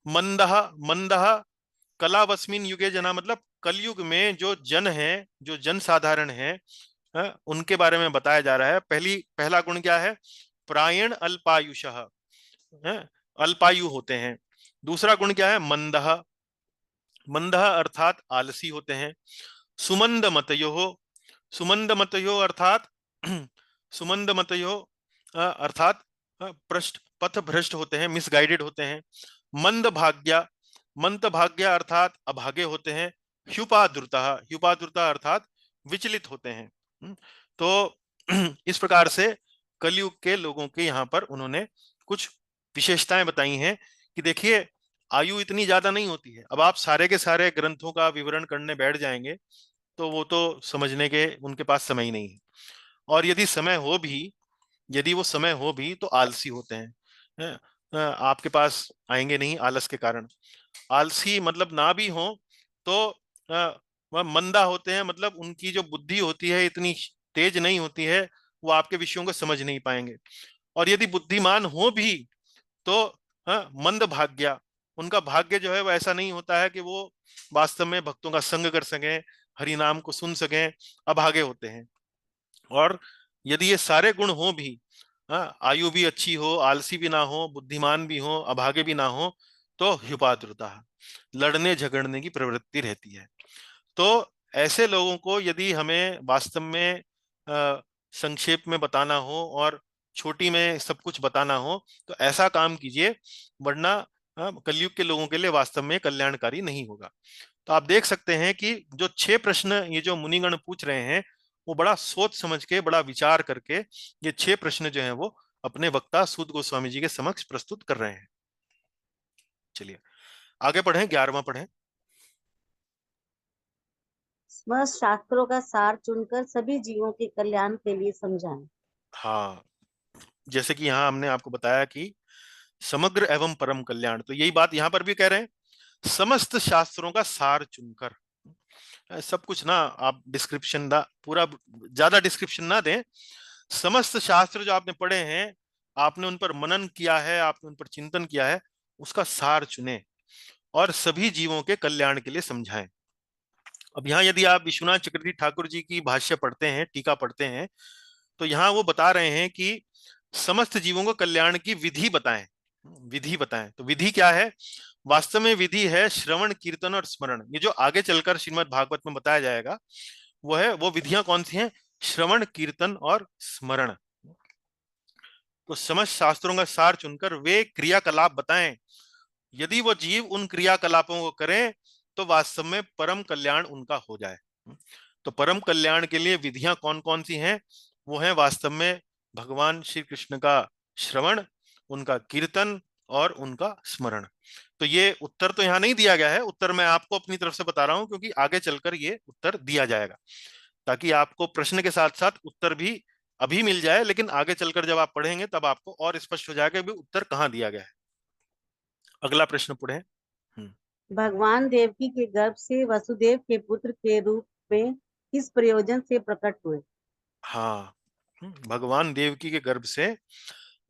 मंदः, मंदः कलावस्मिन युगे जना मतलब कलयुग में जो जन है, जो जन साधारण है, उनके बारे में बताया जा रहा है। पहला गुण क्या है? प्रायण अल्पायुषः, अल्पायु होते हैं। दूसरा गुण क्या है? मंदः, मंदः अर्थात आलसी होते हैं। सुमंद मतयो, सुमंद मतयो अर्थात सुमंद मतयो अर्थात पृष्ठ पथ भ्रष्ट होते हैं, मिसगाइडेड होते हैं। मंद भाग्या, मंद भाग्या अर्थात अभागे होते हैं। ह्युपाद्रुता, ह्युपाद्रुता अर्थात विचलित होते हैं। तो इस प्रकार से कलयुग के लोगों के यहाँ पर उन्होंने कुछ विशेषताएं बताई हैं कि देखिए आयु इतनी ज्यादा नहीं होती है। अब आप सारे के सारे ग्रंथों का विवरण करने बैठ जाएंगे तो वो तो समझने के उनके पास समय ही नहीं है। और यदि वो समय हो भी तो आलसी होते हैं। आपके पास आएंगे नहीं आलस के कारण। आलसी मतलब ना भी हो तो वह मंदा होते हैं, मतलब उनकी जो बुद्धि होती है इतनी तेज नहीं होती है, वो आपके विषयों को समझ नहीं पाएंगे। और यदि बुद्धिमान हो भी तो मंद भाग्य, उनका भाग्य जो है वो ऐसा नहीं होता है कि वो वास्तव में भक्तों का संग कर सकें, हरि नाम को सुन सकें, अभागे होते हैं। और यदि ये सारे गुण हो भी, आयु भी अच्छी हो, आलसी भी ना हो, बुद्धिमान भी हो, अभागे भी ना हो, तो ह्युपाद्रुता, लड़ने झगड़ने की प्रवृत्ति रहती है। तो ऐसे लोगों को यदि हमें वास्तव में संक्षेप में बताना हो और छोटी में सब कुछ बताना हो तो ऐसा काम कीजिए, वरना कलयुग के लोगों के लिए वास्तव में कल्याणकारी नहीं होगा। तो आप देख सकते हैं कि जो 6 प्रश्न ये जो मुनिगण पूछ रहे हैं वो बड़ा सोच समझ के, बड़ा विचार करके ये 6 प्रश्न जो हैं वो अपने वक्ता सूत गोस्वामी जी के समक्ष प्रस्तुत कर रहे हैं। चलिए आगे पढ़ें, 11वां पढ़ें। समस्त शास्त्रों का सार चुनकर सभी जीवों के कल्याण के लिए समझाएं। हाँ, जैसे कि यहाँ हमने आपको बताया कि समग्र एवं परम कल्याण, तो यही बात यहाँ पर भी कह रहे हैं, समस्त शास्त्रों का सार चुनकर। सब कुछ ना आप डिस्क्रिप्शन ना पूरा ज्यादा डिस्क्रिप्शन ना दें, समस्त शास्त्र जो आपने पढ़े हैं, आपने उन पर मनन किया है, आपने उन पर चिंतन किया है, उसका सार चुने और सभी जीवों के कल्याण के लिए समझाएं। अब यहाँ यदि आप विश्वनाथ चक्रवर्ती ठाकुर जी की भाष्य पढ़ते हैं, टीका पढ़ते हैं, तो यहाँ वो बता रहे हैं कि समस्त जीवों को कल्याण की विधि बताएं। विधि बताएं, तो विधि क्या है? वास्तव में विधि है श्रवण, कीर्तन और स्मरण। ये जो आगे चलकर श्रीमद् भागवत में बताया जाएगा वो विधियां कौन सी हैं? श्रवण, कीर्तन और स्मरण। तो समस्त शास्त्रों का सार चुनकर वे क्रियाकलाप बताएं। यदि वो जीव उन क्रियाकलापों को करें तो वास्तव में परम कल्याण उनका हो जाए। तो परम कल्याण के लिए विधियां कौन कौन सी हैं? वो है वास्तव में भगवान श्री कृष्ण का श्रवण, उनका कीर्तन और उनका स्मरण। तो ये उत्तर तो यहाँ नहीं दिया गया है, उत्तर मैं आपको अपनी तरफ से बता रहा हूं क्योंकि आगे चलकर ये उत्तर दिया जाएगा, ताकि आपको प्रश्न के साथ साथ उत्तर भी अभी मिल जाए, लेकिन आगे चलकर जब आप पढ़ेंगे तब आपको और स्पष्ट हो जाएगा कि उत्तर कहाँ दिया गया है। अगला प्रश्न पढ़ें। भगवान देवकी के गर्भ से वसुदेव के पुत्र के रूप में किस प्रयोजन से प्रकट हुए? हाँ, भगवान देवकी के गर्भ से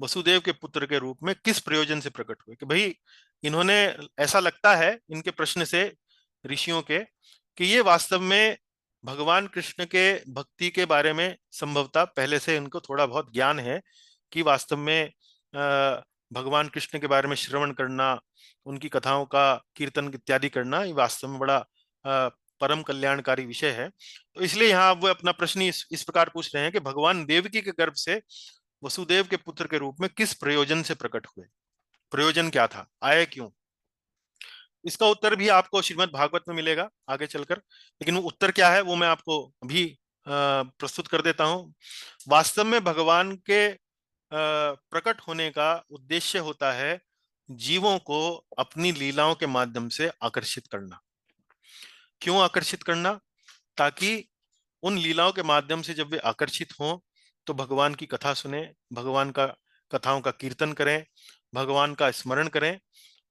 वसुदेव के पुत्र के रूप में किस प्रयोजन से प्रकट हुए? कि भाई इन्होंने, ऐसा लगता है इनके प्रश्न से ऋषियों के, कि ये वास्तव में भगवान कृष्ण के भक्ति के बारे में संभवतः पहले से इनको थोड़ा बहुत ज्ञान है कि वास्तव में भगवान कृष्ण के बारे में श्रवण करना, उनकी कथाओं का कीर्तन इत्यादि करना, ये वास्तव में बड़ा परम कल्याणकारी विषय है। तो इसलिए यहाँ वो अपना प्रश्न इस प्रकार पूछ रहे हैं कि भगवान देवकी के गर्भ से वसुदेव के पुत्र के रूप में किस प्रयोजन से प्रकट हुए? प्रयोजन क्या था, आए क्यों? इसका उत्तर भी आपको श्रीमद् भागवत में मिलेगा आगे चलकर, लेकिन वो उत्तर क्या है वो मैं आपको अभी प्रस्तुत कर देता हूं। वास्तव में भगवान के प्रकट होने का उद्देश्य होता है जीवों को अपनी लीलाओं के माध्यम से आकर्षित करना। क्यों आकर्षित करना? ताकि उन लीलाओं के माध्यम से जब वे आकर्षित हों तो भगवान की कथा सुने, भगवान का कथाओं का कीर्तन करें, भगवान का स्मरण करें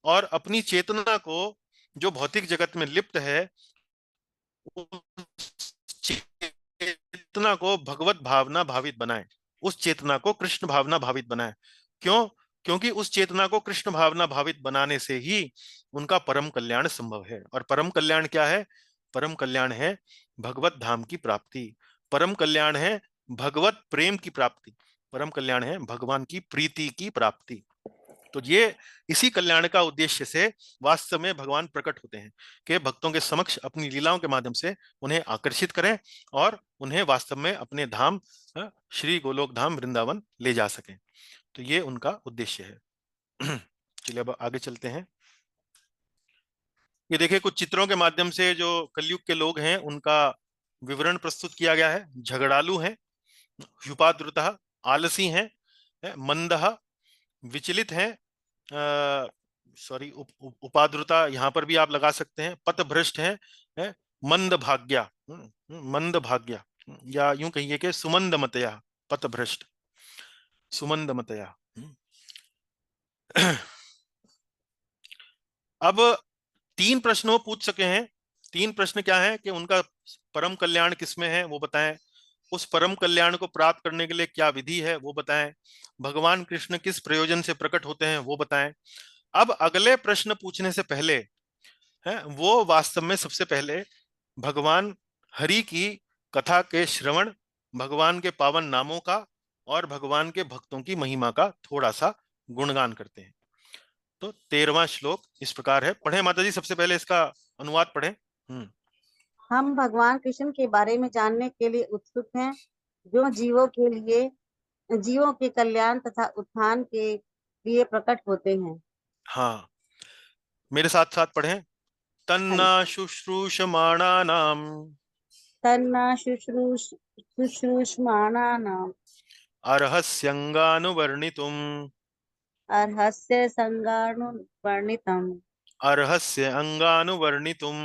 और अपनी चेतना को, जो भौतिक जगत में लिप्त है, उस चेतना को भगवत भावना भावित बनाएं, उस चेतना को कृष्ण भावना भावित बनाएं। क्यों? क्योंकि उस चेतना को कृष्ण भावना भावित बनाने से ही उनका परम कल्याण संभव है। और परम कल्याण क्या है? परम कल्याण है भगवत धाम की प्राप्ति, परम कल्याण है भगवत प्रेम की प्राप्ति, परम कल्याण है भगवान की प्रीति की प्राप्ति। तो ये इसी कल्याण का उद्देश्य से वास्तव में भगवान प्रकट होते हैं कि भक्तों के समक्ष अपनी लीलाओं के माध्यम से उन्हें आकर्षित करें और उन्हें वास्तव में अपने धाम श्री गोलोक धाम वृंदावन ले जा सकें। तो ये उनका उद्देश्य है। चलिए अब आगे चलते हैं। ये देखिए कुछ चित्रों के माध्यम से जो कलयुग के लोग हैं उनका विवरण प्रस्तुत किया गया है। झगड़ालू हैं, ह्युपाद्रुतः, आलसी हैं, मंदः, विचलित हैं, सॉरी उपाद्रुता यहाँ पर भी आप लगा सकते हैं। पथभ्रष्ट है मंद भाग्या, मंद भाग्या, या यूं कहिए कि सुमंद मतया, पथभ्रष्ट सुमंद मतया। अब 3 प्रश्न वो पूछ सके हैं। 3 प्रश्न क्या है कि उनका परम कल्याण किसमें है वो बताएं, उस परम कल्याण को प्राप्त करने के लिए क्या विधि है वो बताएं, भगवान कृष्ण किस प्रयोजन से प्रकट होते हैं वो बताएं। अब अगले प्रश्न पूछने से पहले है वो वास्तव में सबसे पहले भगवान हरि की कथा के श्रवण, भगवान के पावन नामों का और भगवान के भक्तों की महिमा का थोड़ा सा गुणगान करते हैं। तो 13वां श्लोक इस प्रकार है, पढ़े माता जी, सबसे पहले इसका अनुवाद पढ़े। हम भगवान कृष्ण के बारे में जानने के लिए उत्सुक हैं, जो जीवों के कल्याण तथा उत्थान के लिए प्रकट होते हैं। हाँ, मेरे साथ साथ पढ़ें। तन्ना शुश्रूषमाणानाम तन्ना शुश्रूषमाणानाम् अर्हस्यंगानुवर्णितुम अर्हस्य संगानुवर्णितम् अर्हस्य अंगानुवर्णितुम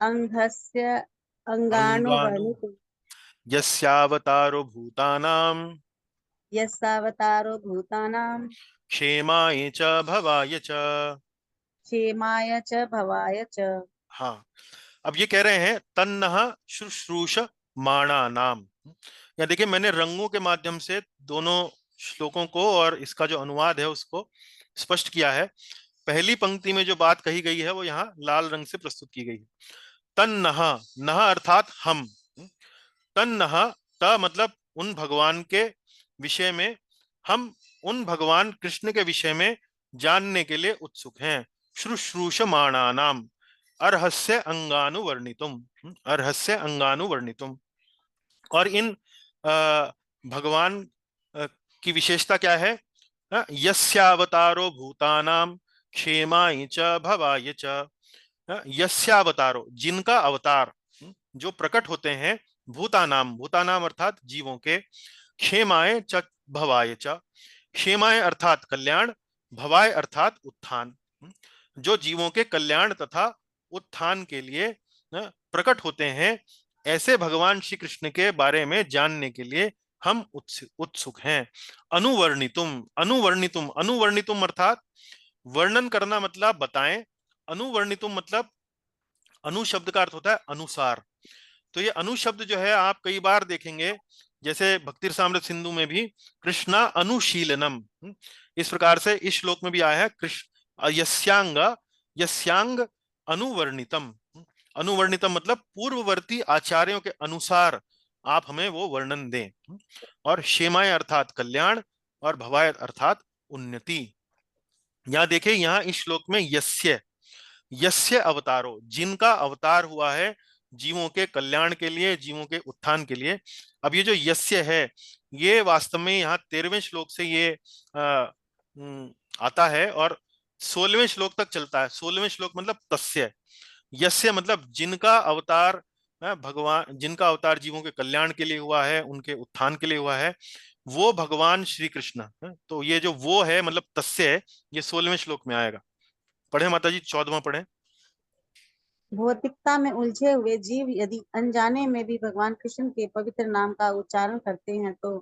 अंगस्य अंगानु अंगानुवर्णितुम् यस्यावतारो भूतानाम यस्यावतारो भूतानां क्षेमाय च भवाय च। क्षेमाय च भवाय च। हाँ, अब ये कह रहे हैं तन्नः शुश्रूष माणा नाम। या देखिए, मैंने रंगों के माध्यम से दोनों श्लोकों को और इसका जो अनुवाद है उसको स्पष्ट किया है। पहली पंक्ति में जो बात कही गई है वो यहाँ लाल रंग से प्रस्तुत की गई है। तन्नः, नः अर्थात हम, तन्नः, त मतलब उन भगवान के विषय में, हम उन भगवान कृष्ण के विषय में जानने के लिए उत्सुक हैं। शुश्रूषमाणा नाम अर्हस्य अंगानुवर्णितुम, अर्हस्य अंगानुवर्णितुम। और इन भगवान की विशेषता क्या है? यस्यावतारो भूतानाम क्षेमाय च भवाय च। यस्यावतारो, जिनका अवतार, जो प्रकट होते हैं, भूतानाम, भूतानाम अर्थात जीवों के, क्षेमाय च भवाय च, क्षेमाय अर्थात कल्याण, भवाय अर्थात उत्थान, जो जीवों के कल्याण तथा उत्थान के लिए प्रकट होते हैं, ऐसे भगवान श्री कृष्ण के बारे में जानने के लिए हम उत्सुक हैं। अनुवर्णितुम, अनुवर्णितुम, अनुवर्णितुम अर्थात वर्णन करना, मतलब बताएं। अनुवर्णितुम मतलब, अनु शब्द का अर्थ होता है अनुसार। तो ये अनु शब्द जो है आप कई बार देखेंगे, जैसे भक्ति रसामृत सिंधु में भी कृष्णा अनुशीलनम, इस प्रकार से इस श्लोक में भी आया है। कृष्ण यस्यांग, यस्यांग अनुवर्णितम, अनुवर्णितम मतलब पूर्ववर्ती आचार्यों के अनुसार आप हमें वो वर्णन दें। और क्षेमाय अर्थात कल्याण और भवाय अर्थात उन्नति। यहां देखिए, यहां इस श्लोक में यस्य, यस्य अवतारो, जिनका अवतार हुआ है जीवों के कल्याण के लिए, जीवों के उत्थान के लिए। अब ये जो यस्य है, ये वास्तव में यहाँ 13वें श्लोक से ये आता है और 16वें श्लोक तक चलता है। 16वें श्लोक मतलब तस्य, यस्य मतलब जिनका अवतार भगवान, जिनका अवतार जीवों के कल्याण के लिए हुआ है, उनके उत्थान के लिए हुआ है, वो भगवान श्री कृष्ण। तो ये जो वो है मतलब तस्य है, ये 16वें श्लोक में आएगा। पढ़े माता जी, 14वां पढ़े। भौतिकता में उलझे हुए जीव यदि अनजाने में भी भगवान कृष्ण के पवित्र नाम का उच्चारण करते हैं तो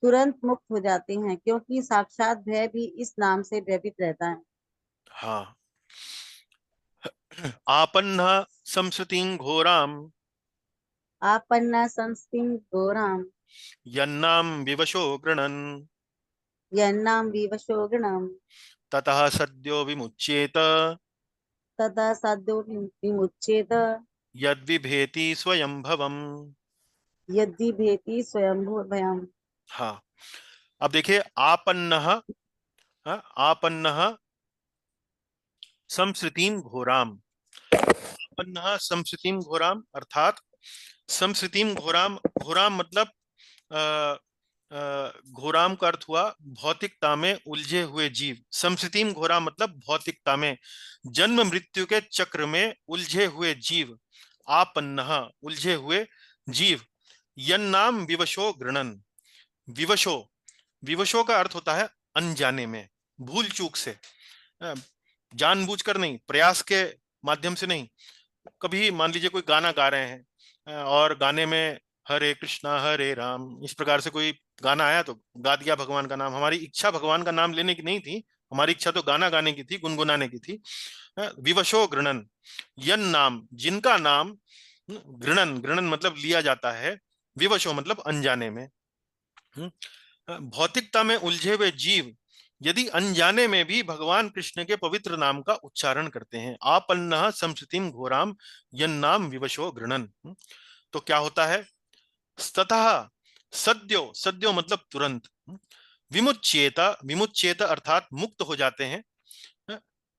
तुरंत मुक्त हो जाते हैं, क्योंकि साक्षात भय भी इस नाम से भयभीत रहता है। हाँ, आपन्न संस्कृतिं घोराम आपन्ना संस्कृतिं घोराम यन्नाम विवशो गृणन् यन्नाम विवशो गृणम् ततः सद्यो विमुच्येत तदा साध्यो विमुच्येत यद्विभेति स्वयंभवम्। यदि भेति स्वयंभू भयम्। हाँ, अब देखिए, आपन्नः, आपन्नः संस्कृतिं घोराम, आपन्नः संस्कृतिं घोराम अर्थात संस्कृतिं घोराम, घोराम मतलब घोराम का अर्थ हुआ भौतिकता में उलझे हुए जीव। संस्कृतिम घोराम मतलब भौतिकता में, जन्म मृत्यु के चक्र में उलझे हुए जीव। आपन्नः उलझे हुए जीव। यन्नाम विवशो गृणन, विवशो, विवशो का अर्थ होता है अनजाने में, भूल चूक से, जानबूझकर नहीं, प्रयास के माध्यम से नहीं। कभी मान लीजिए कोई गाना गा रहे हैं और गाने में हरे कृष्णा हरे राम इस प्रकार से कोई गाना आया तो गा दिया भगवान का नाम। हमारी इच्छा भगवान का नाम लेने की नहीं थी, हमारी इच्छा तो गाना गाने की थी, गुनगुनाने की थी। विवशो गृणन, यन नाम, जिनका नाम, गृणन, गृणन मतलब लिया जाता है, विवशो मतलब अनजाने में। भौतिकता में उलझे हुए जीव यदि अनजाने में भी भगवान कृष्ण के पवित्र नाम का उच्चारण करते हैं, आपन्नः संस्कृतिम घोराम यन नाम विवशो गृणन, तो क्या होता है? ततः सद्यो, सद्यो मतलब तुरंत, विमुच्येत, विमुच्येत अर्थात मुक्त हो जाते हैं,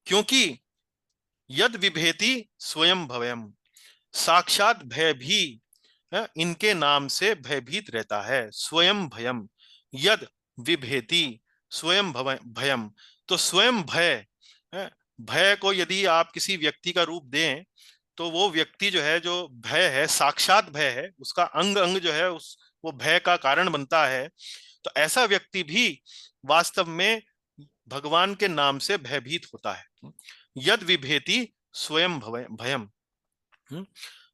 क्योंकि यद विभेति स्वयं भवयम, साक्षात भय भी इनके नाम से भयभीत रहता है। स्वयं भयम, यद विभेति स्वयं भयम, तो स्वयं भय, भय को यदि आप किसी व्यक्ति का रूप दें तो वो व्यक्ति जो है, जो भय है, साक्षात भय है, उसका अंग अंग जो है उस वो भय का कारण बनता है। तो ऐसा व्यक्ति भी वास्तव में भगवान के नाम से भयभीत होता है। यद विभेति स्वयं भयम,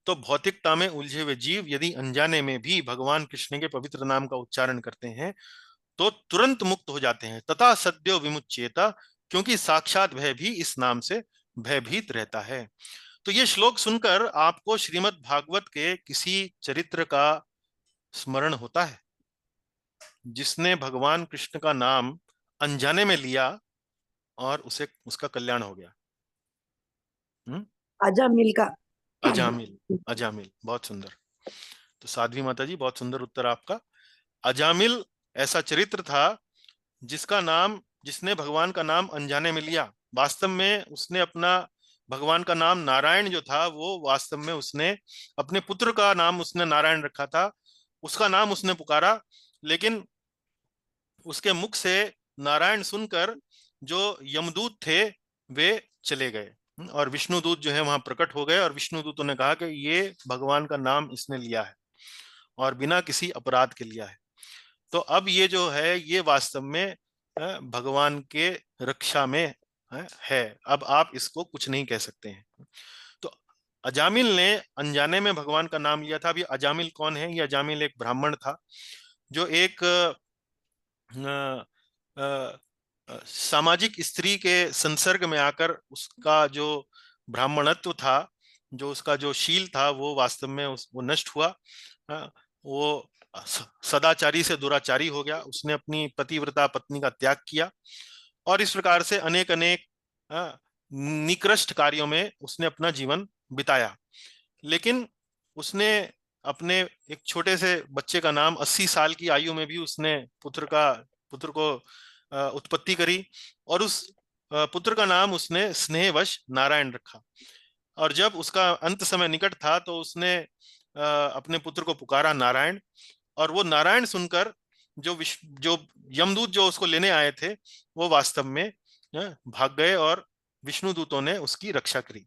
तो भौतिकता में उलझे हुए जीव यदि अनजाने में भी भगवान कृष्ण के पवित्र नाम का उच्चारण करते हैं तो तुरंत मुक्त हो जाते हैं। तथा सद्यो विमुच्येता, क्योंकि साक्षात भय भी इस नाम से भयभीत रहता है। तो ये श्लोक सुनकर आपको श्रीमद् भागवत के किसी चरित्र का स्मरण होता है जिसने भगवान कृष्ण का नाम अनजाने में लिया और उसे उसका कल्याण हो गया? अजामिल का। अजामिल, अजामिल, बहुत सुंदर। तो साध्वी माता जी, बहुत सुंदर उत्तर आपका। अजामिल ऐसा चरित्र था जिसका नाम, जिसने भगवान का नाम अनजाने में लिया। वास्तव में उसने अपना भगवान का नाम नारायण जो था वो वास्तव में उसने अपने पुत्र का नाम उसने नारायण रखा था, उसका नाम उसने पुकारा, लेकिन उसके मुख से नारायण सुनकर जो यमदूत थे वे चले गए और विष्णुदूत जो है वहां प्रकट हो गए और विष्णुदूतों ने कहा कि ये भगवान का नाम इसने लिया है और बिना किसी अपराध के लिया है। तो अब ये जो है ये वास्तव में भगवान के रक्षा में है। अब आप इसको कुछ नहीं कह सकते हैं। तो अजामिल ने अनजाने में भगवान का नाम लिया था। अब ये अजामिल कौन है? ये अजामिल एक ब्राह्मण था जो एक सामाजिक स्त्री के संसर्ग में आकर उसका जो ब्राह्मणत्व था, जो उसका जो शील था वो वास्तव में वो नष्ट हुआ। वो सदाचारी से दुराचारी हो गया, उसने अपनी पतिव्रता पत्नी का त्याग किया और इस प्रकार से अनेक अनेक निकृष्ट कार्यों में उसने अपना जीवन बिताया। लेकिन उसने अपने एक छोटे से बच्चे का नाम 80 साल की आयु में भी उसने पुत्र को उत्पत्ति करी और उस पुत्र का नाम उसने स्नेहवश नारायण रखा। और जब उसका अंत समय निकट था तो उसने अपने पुत्र को पुकारा नारायण, और वो नारायण सुनकर जो यमदूत जो उसको लेने आए थे वो वास्तव में भाग गए और विष्णु दूतों ने उसकी रक्षा करी।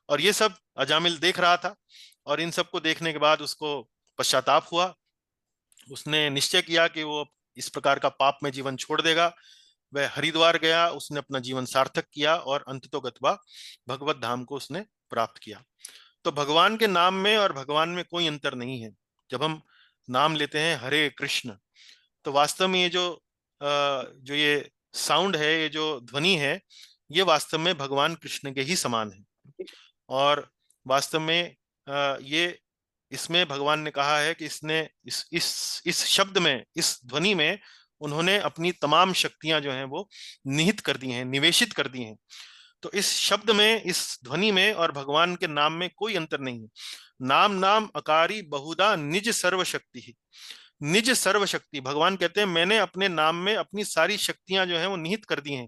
और ये सब अजामिल देख रहा था और इन सबको देखने के बाद उसको पश्चाताप हुआ। उसने निश्चय किया कि वो इस प्रकार का पाप में जीवन छोड़ देगा। वह हरिद्वार गया, उसने अपना जीवन सार्थक किया और अंततोगत्वा भगवत धाम को उसने प्राप्त किया। तो भगवान के नाम में और भगवान में कोई अंतर नहीं है। जब हम नाम लेते हैं हरे कृष्ण, तो वास्तव में ये जो ये साउंड है, ये जो ध्वनि है, ये वास्तव में भगवान कृष्ण के ही समान है। और वास्तव में ये इसमें भगवान ने कहा है कि इसने इस शब्द में, इस ध्वनि में उन्होंने अपनी तमाम शक्तियां जो हैं वो निहित कर दी हैं, निवेशित कर दी हैं। तो इस शब्द में, इस ध्वनि में और भगवान के नाम में कोई अंतर नहीं है। नाम नाम अकारी बहुधा निज सर्वशक्ति ही, निज सर्वशक्ति। भगवान कहते हैं मैंने अपने नाम में अपनी सारी शक्तियां जो हैं वो निहित कर दी हैं।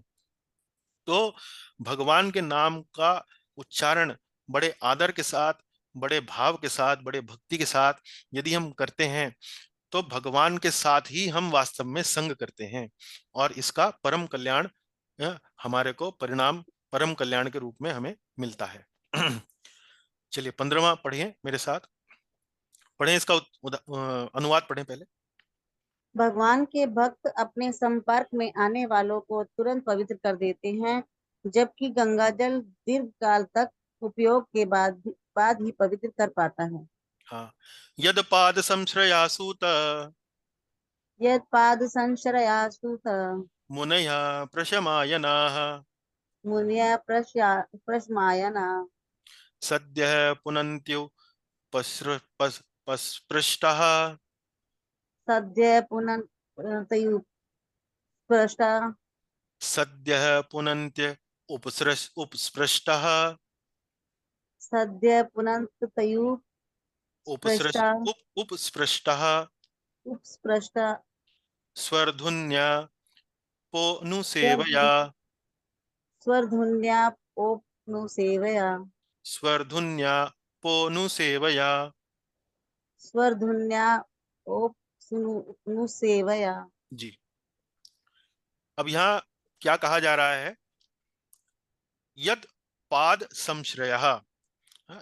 तो भगवान के नाम का उच्चारण बड़े आदर के साथ, बड़े भाव के साथ, बड़े भक्ति के साथ यदि हम करते हैं तो भगवान के साथ ही हम वास्तव में संग करते हैं और इसका परम कल्याण हमारे को परिणाम परम कल्याण के रूप में हमें मिलता है। चलिए 15वां पढ़िए मेरे साथ। पढ़ें इसका अनुवाद पढ़ें पहले। भगवान के भक्त अपने संपर्क में आने वालों को तुरंत पवित्र कर देते हैं, जबकि गंगाजल दीर्घ काल तक उपयोग के बाद ही पवित्र कर पाता है। हाँ, यद पाद संश्रयासूत यद पाद संश्रयासुत मुनयः प्रशमायनाः मुनिया प्रशमायना सद्यः पुनन्त्यो पस्पृष्टः सद्य पुनः सद्यः पुनन्त्य उपस्पृष्टः सद्य पुनस्तयु उपसृष्ट स्पृष्टा उपस्पृष्टः उपस्पृष्टा स्वर्धुन्या पोनुसेवया स्वरधुन्यापोपनुसेवया स्वर्धुन्या पोनुसेवया। स्वरधुन्यापोपनुसेवया। जी, अब यहाँ क्या कहा जा रहा है? यत पाद संश्रयः,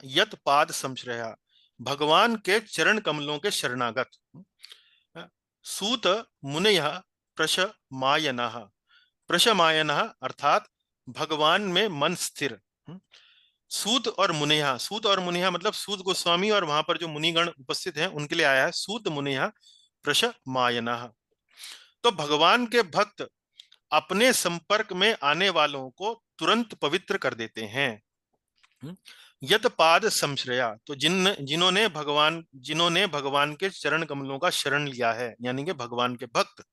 यत पाद संश्रयः, भगवान के चरण कमलों के शरणागत। सूत मुनयः प्रशमायनः, प्रशमायनः अर्थात भगवान में मन स्थिर। सूत और मुनिया, सूत और मुनिया मतलब सूत गोस्वामी और वहां पर जो मुनिगण उपस्थित हैं उनके लिए आया है सूत मुनिया प्रशमायनः। तो भगवान के भक्त अपने संपर्क में आने वालों को तुरंत पवित्र कर देते हैं। यत पाद संश्रया, तो जिन्होंने भगवान के चरण कमलों का शरण लिया है, यानी कि भगवान के भक्त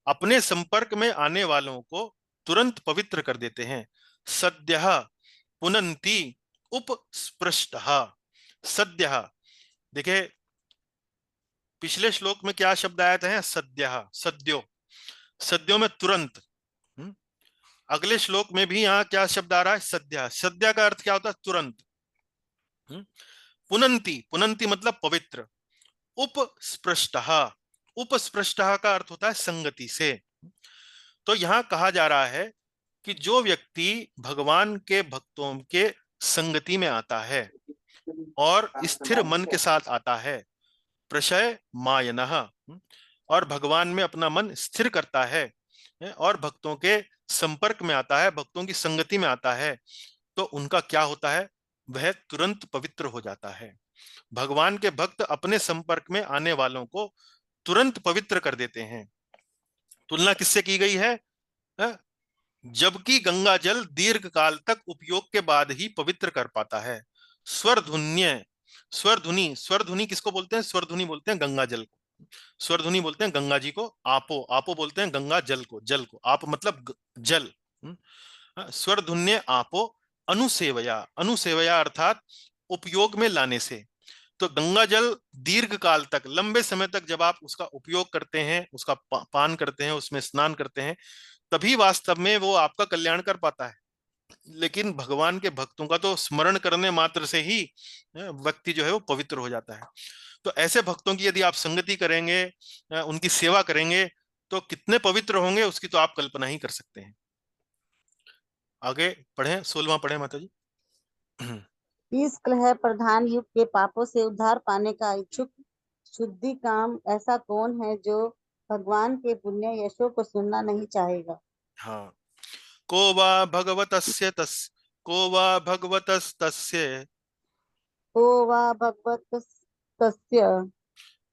अपने संपर्क में आने वालों को तुरंत पवित्र कर देते हैं। सद्यः पुनन्ति उपस्पृष्टः। सद्यः, देखिए पिछले श्लोक में क्या शब्द आया था? सद्यः, सद्यो, सद्यो में तुरंत। अगले श्लोक में भी यहाँ क्या शब्द आ रहा है? सद्या। सद्या का अर्थ क्या होता है? तुरंत। पुनन्ति, पुनन्ति मतलब पवित्र। उपस्पृष्टः, उपस्पृष्टः का अर्थ होता है संगति से। तो यहाँ कहा जा रहा है कि जो व्यक्ति भगवान के भक्तों के संगति में आता है और स्थिर मन के साथ आता है, प्रशय मायनः, और भगवान में अपना मन स्थिर करता है और भक्तों के संपर्क में आता है, भक्तों की संगति में आता है, तो उनका क्या होता है? वह तुरंत पवित्र हो जाता है। भगवान के भक्त अपने संपर्क में आने वालों को तुरंत पवित्र कर देते हैं। तुलना किससे की गई है? जबकि गंगा जल दीर्घ काल तक उपयोग के बाद ही पवित्र कर पाता है। स्वरधुन्य, स्वरधुनी, स्वरधुनी किसको बोलते हैं? स्वरधुनी बोलते हैं गंगा जल को। स्वरधुनी बोलते हैं गंगा जी को। आपो, आपो बोलते हैं गंगा जल को। जल को आप मतलब जल। स्वरधुन्य आपो अनुसेवया, अनुसेवया अर्थात उपयोग में लाने से। तो गंगा जल दीर्घ काल तक, लंबे समय तक जब आप उसका उपयोग करते हैं, उसका पान करते हैं, उसमें स्नान करते हैं, तभी वास्तव में वो आपका कल्याण कर पाता है। लेकिन भगवान के भक्तों का तो स्मरण करने मात्र से ही व्यक्ति जो है वो पवित्र हो जाता है। तो ऐसे भक्तों की यदि आप संगति करेंगे, उनकी सेवा करेंगे, तो कितने पवित्र होंगे उसकी तो आप कल्पना ही कर सकते हैं। आगे पढ़ें, 16वां पढ़ें माता जी। इस कलह प्रधान युग के पापों से उद्धार पाने का इच्छुक शुद्धि काम ऐसा कौन है जो भगवान के पुण्य यशों को सुनना नहीं चाहेगा? हाँ, को वा भगवतस्य तस्, को वा भगवतस्तस्य को वा भगवत तस्य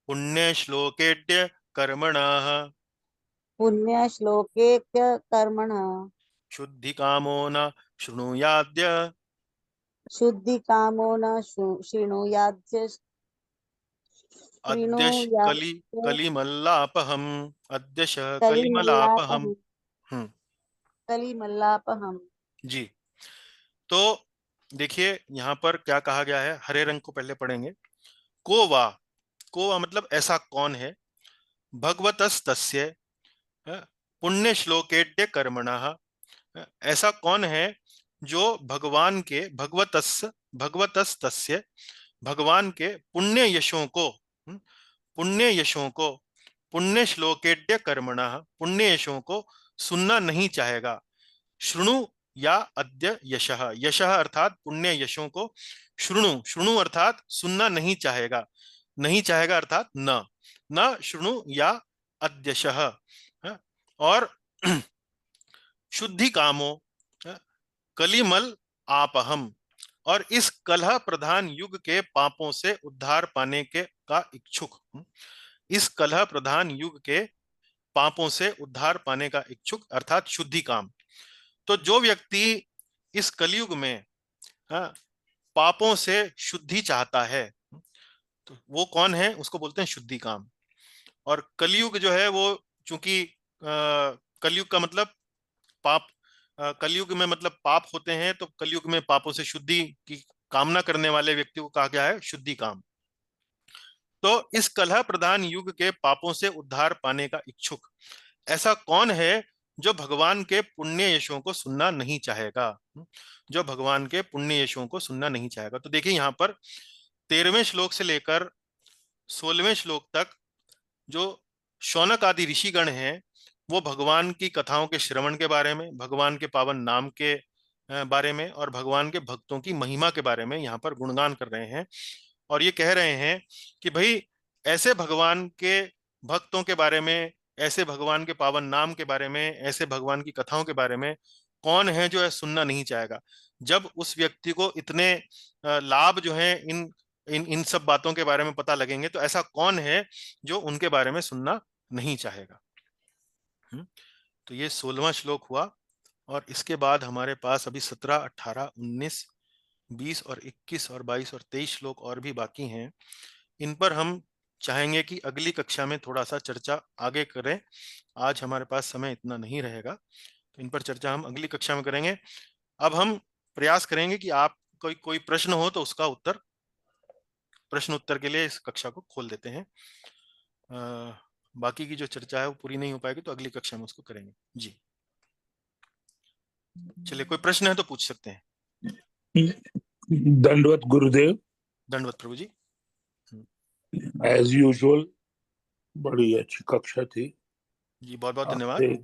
पुण्य श्लोकेड्य कर्मणः पुण्य श्लोके कर्मणः शुद्धि कामो न शृणुयाद्य शुद्धि कामो न शृणुयाद्य अद्य शृणुयाद्य कलिमल्लापहम्, अद्य कलिमलापहम्। कलिमल्लापहम् कलिमल्लापहम्। जी, तो देखिए यहाँ पर क्या कहा गया है। हरे रंग को पहले पढ़ेंगे। को वा, को वा मतलब ऐसा कौन है? भगवतस्तस्य पुण्य श्लोकेड्य कर्मणः, ऐसा कौन है जो भगवान के भगवतस्तस्य भगवान के पुण्य यशों को, पुण्य यशों को, पुण्य श्लोकेड्य कर्मणः, पुण्य यशों को सुनना नहीं चाहेगा। शृणु या अद्य यशः, यशः अर्थात पुण्य यशों को, शृणु, शृणु अर्थात सुनना नहीं चाहेगा, नहीं चाहेगा अर्थात न, न शृणु या अद्यशः, और शुद्धि कामो कलिमल आपहम, और इस कलह प्रधान युग के पापों से उद्धार पाने के का इच्छुक। इस कलह प्रधान युग के पापों से उद्धार पाने का इच्छुक अर्थात शुद्धि काम। तो जो व्यक्ति इस कलयुग में पापों से शुद्धि चाहता है, तो वो कौन है? उसको बोलते हैं शुद्धि काम। और कलयुग जो है वो, चूंकि कलयुग का मतलब पाप, कलयुग में मतलब पाप होते हैं, तो कलयुग में पापों से शुद्धि की कामना करने वाले व्यक्ति को कहा गया है शुद्धि काम। तो इस कलह प्रधान युग के पापों से उद्धार पाने का इच्छुक ऐसा कौन है जो भगवान के पुण्य यशों को सुनना नहीं चाहेगा? जो भगवान के पुण्य यशों को सुनना नहीं चाहेगा। तो देखिए यहाँ पर 13वें श्लोक से लेकर 16वें श्लोक तक जो शौनक आदि ऋषिगण हैं, वो भगवान की कथाओं के श्रवण के बारे में, भगवान के पावन नाम के बारे में और भगवान के भक्तों की महिमा के बारे में यहाँ पर गुणगान कर रहे हैं। और ये कह रहे हैं कि भाई ऐसे भगवान के भक्तों के बारे में, ऐसे भगवान के पावन नाम के बारे में, ऐसे भगवान की कथाओं के बारे में कौन है जो है सुनना नहीं चाहेगा? जब उस व्यक्ति को इतने लाभ जो है इन इन इन सब बातों के बारे में पता लगेंगे, तो ऐसा कौन है जो उनके बारे में सुनना नहीं चाहेगा? तो ये 16वां श्लोक हुआ। और इसके बाद हमारे पास अभी 17, 18, 19, 20 और 21 और 22 और 23 श्लोक और भी बाकी हैं। इन पर हम चाहेंगे कि अगली कक्षा में थोड़ा सा चर्चा आगे करें। आज हमारे पास समय इतना नहीं रहेगा, तो इन पर चर्चा हम अगली कक्षा में करेंगे। अब हम प्रयास करेंगे कि आप कोई प्रश्न हो तो उसका उत्तर, प्रश्न उत्तर के लिए इस कक्षा को खोल देते हैं। बाकी की जो चर्चा है वो पूरी नहीं हो पाएगी, तो अगली कक्षा में उसको करेंगे। जी चलिए, कोई प्रश्न है तो पूछ सकते हैं। दंडवत गुरुदेव। दंडवत प्रभु जी। एज यूजुअल बड़ी अच्छी कक्षा थी जी, बहुत बहुत धन्यवाद। आपसे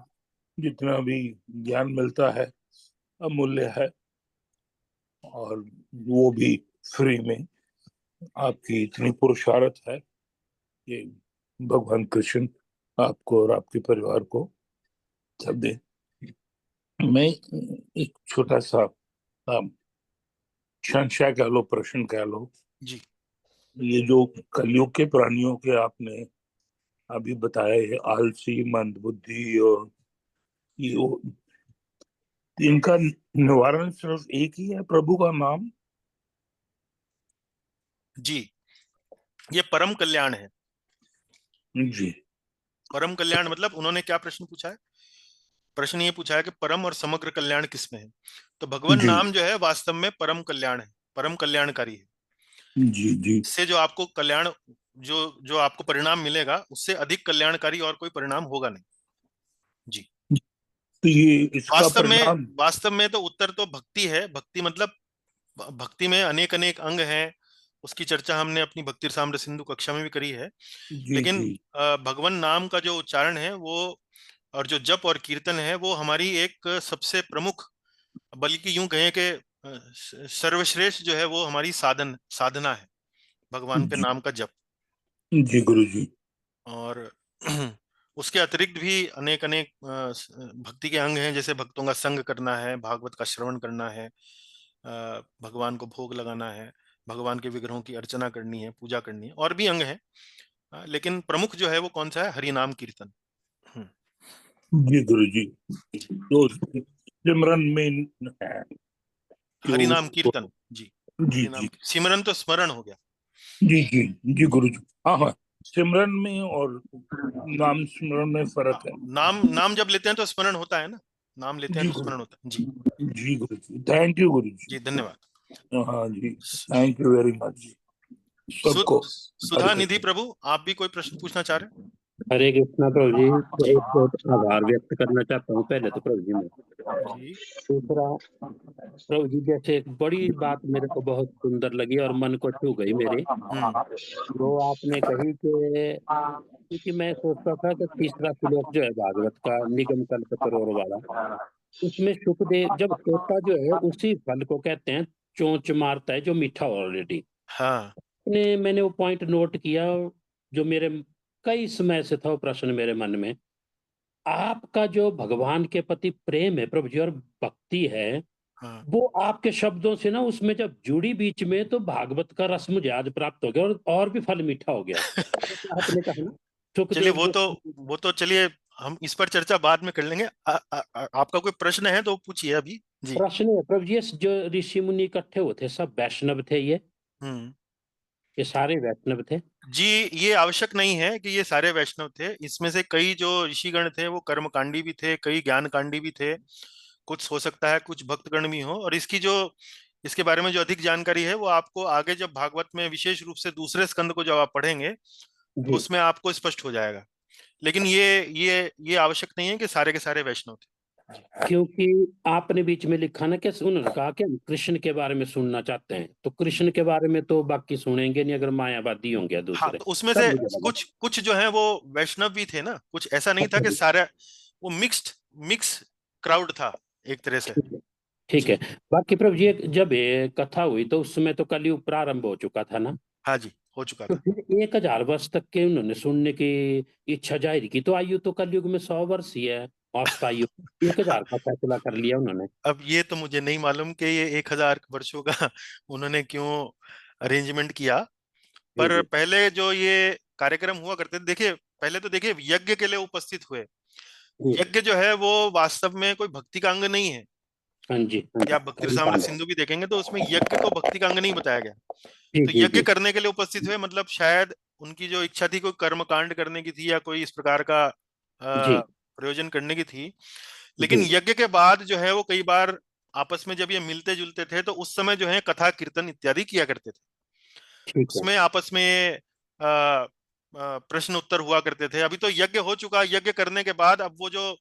जितना भी ज्ञान मिलता है अमूल्य है, और वो भी फ्री में। आपकी इतनी पुरुषार्थ है कि भगवान कृष्ण आपको और आपके परिवार को सब दे। मैं एक छोटा सा संशय कह लो, प्रश्न कह लो। जी, ये जो कलयुग के प्राणियों के आपने अभी बताए है, आलसी, मंदबुद्धि और इनका निवारण सिर्फ एक ही है, प्रभु का नाम। जी, ये परम कल्याण है। जी, परम कल्याण मतलब उन्होंने क्या प्रश्न पूछा है? प्रश्न ये पूछा है कि परम और समग्र कल्याण किसमें है? तो भगवान जी, नाम जो है वास्तव में परम कल्याण है, परम कल्याणकारी है। जी, जी। इससे जो आपको कल्याण, जो जो आपको परिणाम मिलेगा, उससे अधिक कल्याणकारी और कोई परिणाम होगा नहीं। जी, तो ये इसका परिणाम। वास्तव में तो उत्तर तो भक्ति है। भक्ति मतलब, भक्ति में अनेक अनेक अंग हैं। उसकी चर्चा हमने अपनी भक्ति रसामृत सिंधु कक्षा में भी करी है। जी, लेकिन जी, भगवान नाम का जो उच्चारण है वो, और जो जप और कीर्तन है, वो हमारी एक सबसे प्रमुख, बल्कि यूं कहें कि सर्वश्रेष्ठ जो है वो हमारी साधना है, भगवान के जी, नाम का जप। जी गुरु जी। और उसके अतिरिक्त भी अनेक अनेक भक्ति के अंग हैं, जैसे भक्तों का संग करना है, भागवत का श्रवण करना है, भगवान को भोग लगाना है, भगवान के विग्रहों की अर्चना करनी है, पूजा करनी है, और भी अंग है। लेकिन प्रमुख जो है वो कौन सा है? हरि नाम कीर्तन। जी गुरु जी। तो सिमरन में है कि हरि नाम उसको। कीर्तन। जी, जी, हरि नाम। जी, सिमरन तो स्मरण हो गया। जी, जी, जी गुरु जी। हाँ, हाँ, सिमरन में और नाम स्मरण में फर्क है। नाम जब लेते हैं तो स्मरण होता है ना, नाम लेते हैं जी तो गुरु स्मरण होता है। जी, जी गुरु जी, थैंक यू गुरु जी। जी धन्यवाद। हाँ जी, थैंक यू वेरी मच सबको। सुधा निधि प्रभु, आप भी कोई प्रश्न पूछना चाह रहे हैं? हरे कृष्णा प्रभु जी, बहुत बहुत आभार व्यक्त करना चाहता हूँ पहले तो प्रभु जी में। जी, दूसरा, प्रभु जी जैसे एक बड़ी बात मेरे को बहुत सुंदर लगी और मन को छू गई मेरे, वो आपने कही कि, क्योंकि मैं सोचता था कि तीसरा श्लोक जो है भागवत का निगम कल्प तरोर वाला, उसमें सुखदेव जब तोता जो है उसी फल को कहते हैं चोंच मारता है जो मीठा ऑलरेडी। हाँ, मैंने वो पॉइंट नोट किया जो मेरे कई समय से था वो प्रश्न मेरे मन में। आपका जो भगवान के प्रति प्रेम है प्रभु जी और भक्ति है, हाँ वो आपके शब्दों से ना उसमें जब जुड़ी बीच में, तो भागवत का रस मुझे आज प्राप्त हो गया और भी फल मीठा हो गया। जैसे आपने कहा ना, चलिए सुखदेव वो तो चलिए हम इस पर चर्चा बाद में कर लेंगे। आपका कोई प्रश्न है तो पूछिए अभी। जी। प्रश्न है प्रभु जी, ये जो ऋषि मुनि इकट्ठे हुए थे सब वैष्णव थे? हम्म। ये सारे वैष्णव थे? जी, ये आवश्यक नहीं है कि ये सारे वैष्णव थे। इसमें से कई जो ऋषिगण थे वो कर्मकांडी भी थे, कई ज्ञानकांडी भी थे, कुछ हो सकता है कुछ भक्तगण भी हो। और इसके बारे में जो अधिक जानकारी है वो आपको आगे जब भागवत में विशेष रूप से दूसरे स्कंद को जब आप पढ़ेंगे तो जी। उसमें आपको स्पष्ट हो जाएगा। लेकिन ये आवश्यक नहीं है कि सारे के सारे वैष्णव थे। क्योंकि आपने बीच में लिखा ना कि उन्होंने कहा कि हम कृष्ण के बारे में सुनना चाहते हैं, तो कृष्ण के बारे में तो बाकी सुनेंगे नहीं अगर मायावादी होंगे हाँ, दूसरे। तो उसमें तब से मुझे लगा। कुछ कुछ जो है वो वैष्णव भी थे ना, कुछ ऐसा नहीं था अच्छा कि जी, सारा वो मिक्स क्राउड था एक तरह से। ठीक है। ठीक जी। है। बाकी प्रभु जी, जब ये कथा हुई तो उस समय तो कलयुग प्रारंभ हो चुका था ना, हाँ जी, हो चुका तो था। फिर 1000 वर्ष तक के उन्होंने सुनने की इच्छा जाहिर की, तो आयु तो कलयुग में 100 वर्ष ही है औसत आयु। 1000 का फैसला कर लिया उन्होंने। अब ये तो मुझे नहीं मालूम कि ये 1000 वर्षों का उन्होंने क्यों अरेंजमेंट किया। जी पर जी पहले जो ये कार्यक्रम हुआ करते थे, देखिए पहले तो देखिए यज्ञ के लिए उपस्थित हुए। जी। यज्ञ जो है वो वास्तव में कोई भक्ति का अंग नहीं है। हाँ जी, हाँ या जी। भक्ति रसामृत सिंधु भी देखेंगे तो उसमें यज्ञ को भक्ति का अंग नहीं बताया गया। जी तो जी यज्ञ जी करने के लिए उपस्थित हुए, मतलब शायद उनकी जो इच्छा थी कोई कर्म कांड करने की थी या कोई इस प्रकार का जी प्रयोजन करने की थी। लेकिन जी। यज्ञ के बाद जो है वो कई बार आपस में जब ये मिलते जुलते थे तो उस समय जो है कथा कीर्तन इत्यादि किया करते थे। ठीक है। उसमें आपस में प्रश्न उत्तर हुआ करते थे। अभी तो यज्ञ हो चुका, यज्ञ करने के बाद अब वो जो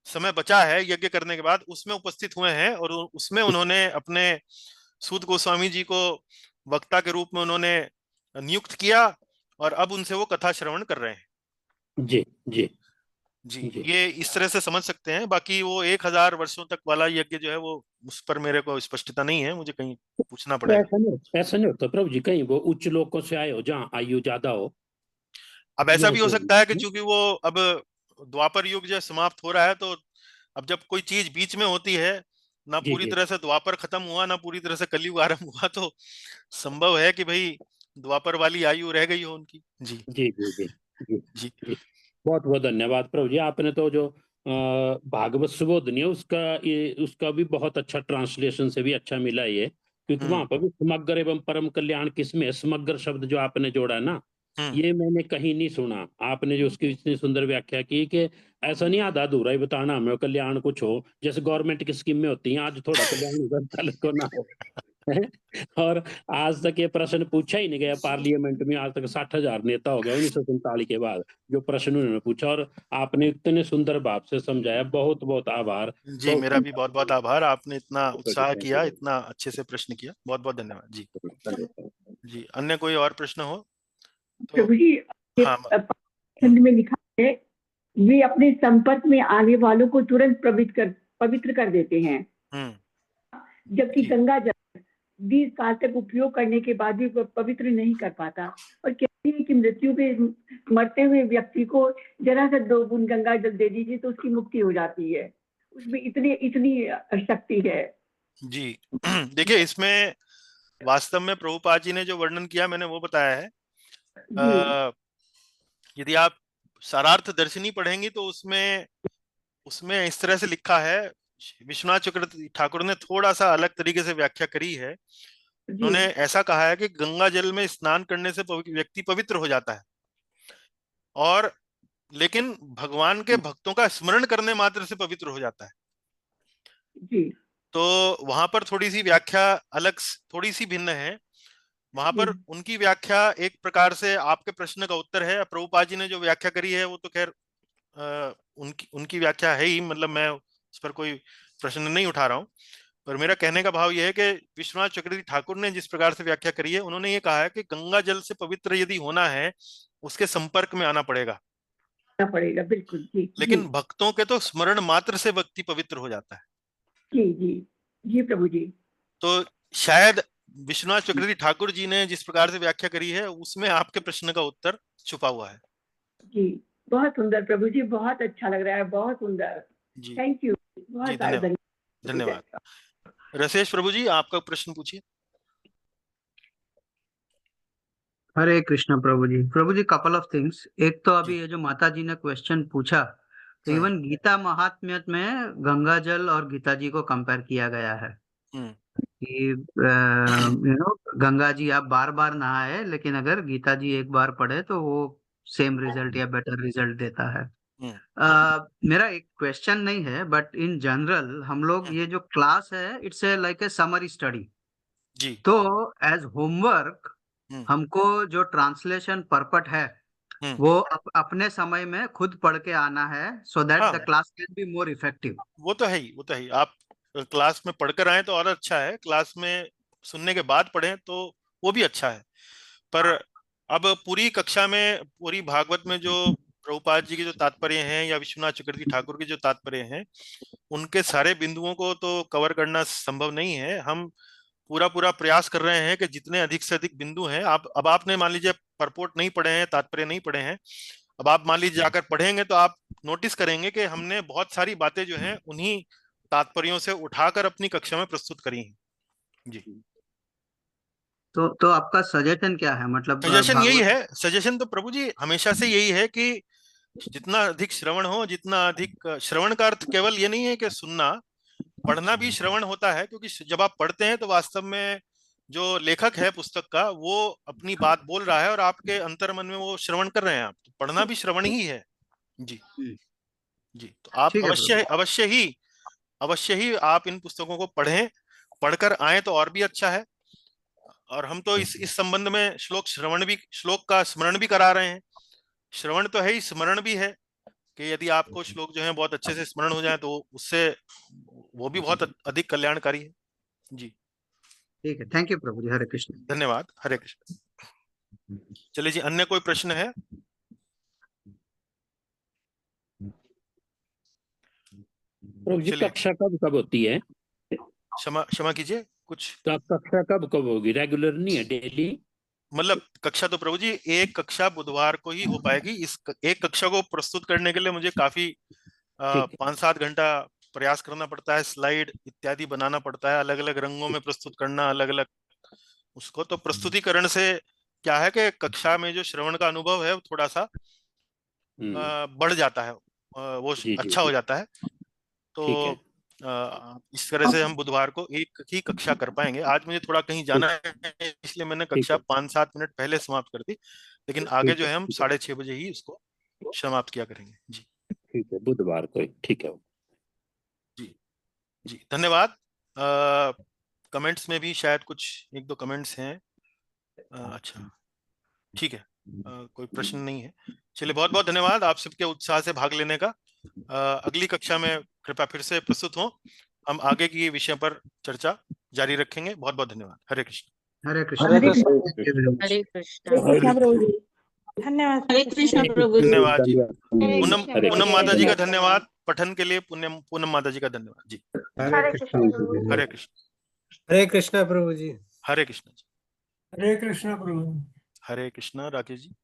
समय बचा है यज्ञ करने के बाद उसमें उपस्थित हुए हैं और उसमें उन्होंने अपने सूत गोस्वामी जी को वक्ता के रूप में उन्होंने नियुक्त किया और अब उनसे वो कथा श्रवण कर रहे हैं। जी जी जी, जी। ये इस तरह से समझ सकते हैं। बाकी वो 1000 वर्षों तक वाला यज्ञ जो है वो उस पर मेरे को स्पष्टता नहीं है, मुझे कहीं पूछना तो पड़ेगा। ऐसा नहीं होता प्रभु जी, कहीं वो उच्च लोकों से आए हो जहाँ आयु ज्यादा हो? अब ये ऐसा भी हो होते सकता है कि हैं। चूंकि वो अब द्वापर युग जो समाप्त हो रहा है तो अब जब कोई चीज बीच में होती है, ना जी पूरी जी तरह से द्वापर खत्म हुआ ना पूरी तरह से कलयुग आरंभ हुआ, तो संभव है कि भाई द्वापर वाली आयु रह गई हो उनकी। जी। जी जी जी जी जी। जी। बहुत बहुत धन्यवाद प्रभु जी, आपने तो जो भागवत सुबोधनी है उसका भी बहुत अच्छा ट्रांसलेशन से भी अच्छा मिला ये, क्योंकि वहां हम्म। पर भी समग्र एवं परम कल्याण किसमें है, समग्र शब्द जो आपने जोड़ा है ना, हम्म। ये मैंने कहीं नहीं सुना। आपने जो उसकी इतनी सुंदर व्याख्या की कि ऐसा नहीं आधा अधूरा ही बताना हमें, कल्याण कुछ हो जैसे गवर्नमेंट की स्कीम में होती है, आज थोड़ा कल्याण होगा कल को ना हो। और आज तक ये प्रश्न पूछा ही नहीं गया पार्लियामेंट में, आज तक 60,000 नेता हो गया 1947 के बाद जो प्रश्न उन्होंने पूछा, और आपने इतने सुंदर भाव से समझाया। बहुत बहुत आभार। जी, मेरा भी बहुत बहुत आभार, आपने इतना उत्साह थैंक किया, यू। इतना अच्छे से प्रश्न किया, बहुत बहुत धन्यवाद जी। धन्यवाद। जी, अन्य कोई और प्रश्न हो तो? प्रभु जी, ये हाँ। खंड में लिखा है, वे अपने संपर्क में आने वालों को तुरंत पवित्र कर देते हैं, हम्म। जबकि जी। गंगा जल दीर्घ काल तक उपयोग करने के बाद भी वह पवित्र नहीं कर पाता। और कहते हैं कि मृत्यु पे मरते हुए व्यक्ति को जरा सा 2 बूंद गंगा जल दे दीजिए तो उसकी मुक्ति हो जाती है। उसमें इतनी इतनी शक्ति है। जी। देखिए इसमें वास्तव में प्रभुपाद जी ने जो वर्णन किया मैंने वो बताया है। जी यदि आप सारार्थ दर्शनी पढ़ेंगी तो उसमें उसमें इस तरह से लिखा है। विश्वनाथ चक्रवर्ती ठाकुर ने थोड़ा सा अलग तरीके से व्याख्या करी है। जी उन्होंने ऐसा कहा है कि गंगा जल में स्नान करने से व्यक्ति पवित्र हो जाता है, और लेकिन भगवान के भक्तों का स्मरण करने मात्र से पवित्र हो जाता है। जी तो वहां पर थोड़ी सी व्याख्या अलग, थोड़ी सी भिन्न है। वहां जी पर उनकी व्याख्या एक प्रकार से आपके प्रश्न का उत्तर है। प्रभुपाद जी ने जो व्याख्या करी है वो तो खैर उनकी उनकी व्याख्या है ही, मतलब मैं उस पर कोई प्रश्न नहीं उठा रहा हूं। पर मेरा कहने का भाव यह है कि विश्वनाथ चक्रवर्ती ठाकुर ने जिस प्रकार से व्याख्या करी है, उन्होंने ये कहा है कि गंगा जल से पवित्र यदि होना है उसके संपर्क में आना पड़ेगा, करना पड़ेगा, बिल्कुल। जी जी लेकिन भक्तों के तो स्मरण मात्र से व्यक्ति पवित्र हो जाता है। जी जी जी प्रभु जी। तो शायद विश्वनाथ चक्रवर्ती ठाकुर जी ने जिस प्रकार से व्याख्या करी है उसमें आपके प्रश्न का उत्तर छुपा हुआ है। जी बहुत सुंदर प्रभु जी, बहुत अच्छा लग रहा है, बहुत सुंदर। जी थैंक यू, बहुत जी, सारा धन्यवाद धन्यवाद। रसेश प्रभु जी, आपका प्रश्न पूछिए। हरे कृष्णा प्रभु जी कपल ऑफ थिंग्स। एक तो अभी जी ये जो माता जी ने क्वेश्चन पूछा, तो हाँ, इवन गीता महात्म्य में गंगा जल और गीता जी को कंपेयर किया गया है हम्म, कि गंगा जी आप बार बार नहाए, लेकिन अगर गीता जी एक बार पढ़े तो वो सेम रिजल्ट या बेटर रिजल्ट देता है। हम्म, मेरा एक क्वेश्चन नहीं है, बट इन जनरल हम लोग हम्म, ये जो क्लास है it's a like a summary study. जी तो एज होमवर्क हम्म, हमको जो ट्रांसलेशन पर्पट है हम्म, वो अपने समय में खुद पढ़ के आना है, सो दैट द हाँ, class can be more effective. वो तो है ही, वो तो है ही। आप क्लास में पढ़कर आए तो और अच्छा है, क्लास में सुनने के बाद पढ़ें तो वो भी अच्छा है। पर अब पूरी कक्षा में, पूरी भागवत में जो प्रभुपाद जी के जो तात्पर्य हैं या विश्वनाथ चक्रवर्ती ठाकुर के जो तात्पर्य हैं, उनके सारे बिंदुओं को तो कवर करना संभव नहीं है। हम पूरा पूरा प्रयास कर रहे हैं कि जितने अधिक से अधिक बिंदु हैं, आप अब आपने मान लीजिए परपोर्ट नहीं पढ़े हैं, तात्पर्य नहीं पढ़े हैं, अब आप मान लीजिए जाकर पढ़ेंगे तो आप नोटिस करेंगे कि हमने बहुत सारी बातें जो हैं उन्हीं तात्पर्यों से उठाकर अपनी कक्षा में प्रस्तुत करी हैं। जी, तो आपका सजेशन क्या है, मतलब सजेशन यही भागवत? है, सजेशन तो प्रभु जी हमेशा से यही है कि जितना अधिक श्रवण हो, जितना अधिक श्रवण का अर्थ केवल ये नहीं है कि सुनना, पढ़ना भी श्रवण होता है, क्योंकि जब आप पढ़ते हैं तो वास्तव में जो लेखक है पुस्तक का वो अपनी बात बोल रहा है और आपके अंतर मन में वो श्रवण कर रहे हैं आप, तो पढ़ना भी श्रवण ही है। जी जी, तो आप ठीक है अवश्य प्रभु। अवश्य ही आप इन पुस्तकों को पढ़ें, पढ़कर आए तो और भी अच्छा है। और हम तो इस संबंध में श्लोक का स्मरण भी करा रहे हैं। श्रवण तो है ही, स्मरण भी है कि यदि आपको श्लोक जो है बहुत अच्छे से स्मरण हो जाए तो उससे वो भी बहुत अधिक कल्याणकारी है। जी, ठीक है, थैंक यू प्रभु जी। हरे कृष्ण। धन्यवाद। हरे कृष्ण। चलिए जी, अन्य कोई प्रश्न है? प्रभु जी चलिए, कक्षा कब कब होती है? क्षमा क्षमा कीजिए, कुछ तो आप कक्षा कब कब होगी? रेगुलर नहीं है, डेली? मतलब कक्षा तो प्रभु जी एक कक्षा बुधवार को ही हो पाएगी। एक कक्षा को प्रस्तुत करने के लिए मुझे काफी ठीक है, 5-7 घंटा प्रयास करना पड़ता है, स्लाइड इत्यादि बनाना पड़ता है, अलग अलग रंगों में प्रस्तुत करना, अलग अलग उसको। तो प्रस्तुतिकरण से क्या है कि कक्षा में जो श्रवण का अनुभव है वो थोड़ा सा बढ़ जाता है, वो जी जी अच्छा हो जी, जाता है। तो ठीक है, इस तरह से हम बुधवार को एक ही कक्षा कर पाएंगे। आज मुझे थोड़ा कहीं जाना है, इसलिए मैंने ठीक कक्षा है, 5-7 मिनट पहले समाप्त कर दी, लेकिन आगे ठीक जो है, है हम 6:30 बजे ही इसको समाप्त किया करेंगे। जी ठीक है, बुधवार को, ठीक है। जी जी, धन्यवाद। कमेंट्स में भी शायद कुछ एक दो कमेंट्स हैं। अच्छा, ठीक है, कोई प्रश्न नहीं है। चलिए, बहुत बहुत धन्यवाद आप सबके उत्साह से भाग लेने का। अगली कक्षा में कृपया फिर से प्रस्तुत हों, हम आगे की विषय पर चर्चा जारी रखेंगे। बहुत बहुत धन्यवाद। हरे Krishna. Hare Hare Krishna. Krishna. Thank you very much. हरे कृष्ण। हरे कृष्ण प्रभु जी। धन्यवाद हरे कृष्ण प्रभु जी। धन्यवाद जी। पूनम हरे पूनम कृष्ण, माता जी का धन्यवाद। धन्यवाद पठन के लिए। पूनम माता जी का धन्यवाद जी। हरे हरे कृष्ण कृष्ण प्रभु जी। हरे कृष्ण। हरे कृष्णा प्रभु जी। हरे कृष्ण जी। हरे कृष्णा प्रभु। हरे कृष्ण राकेश जी।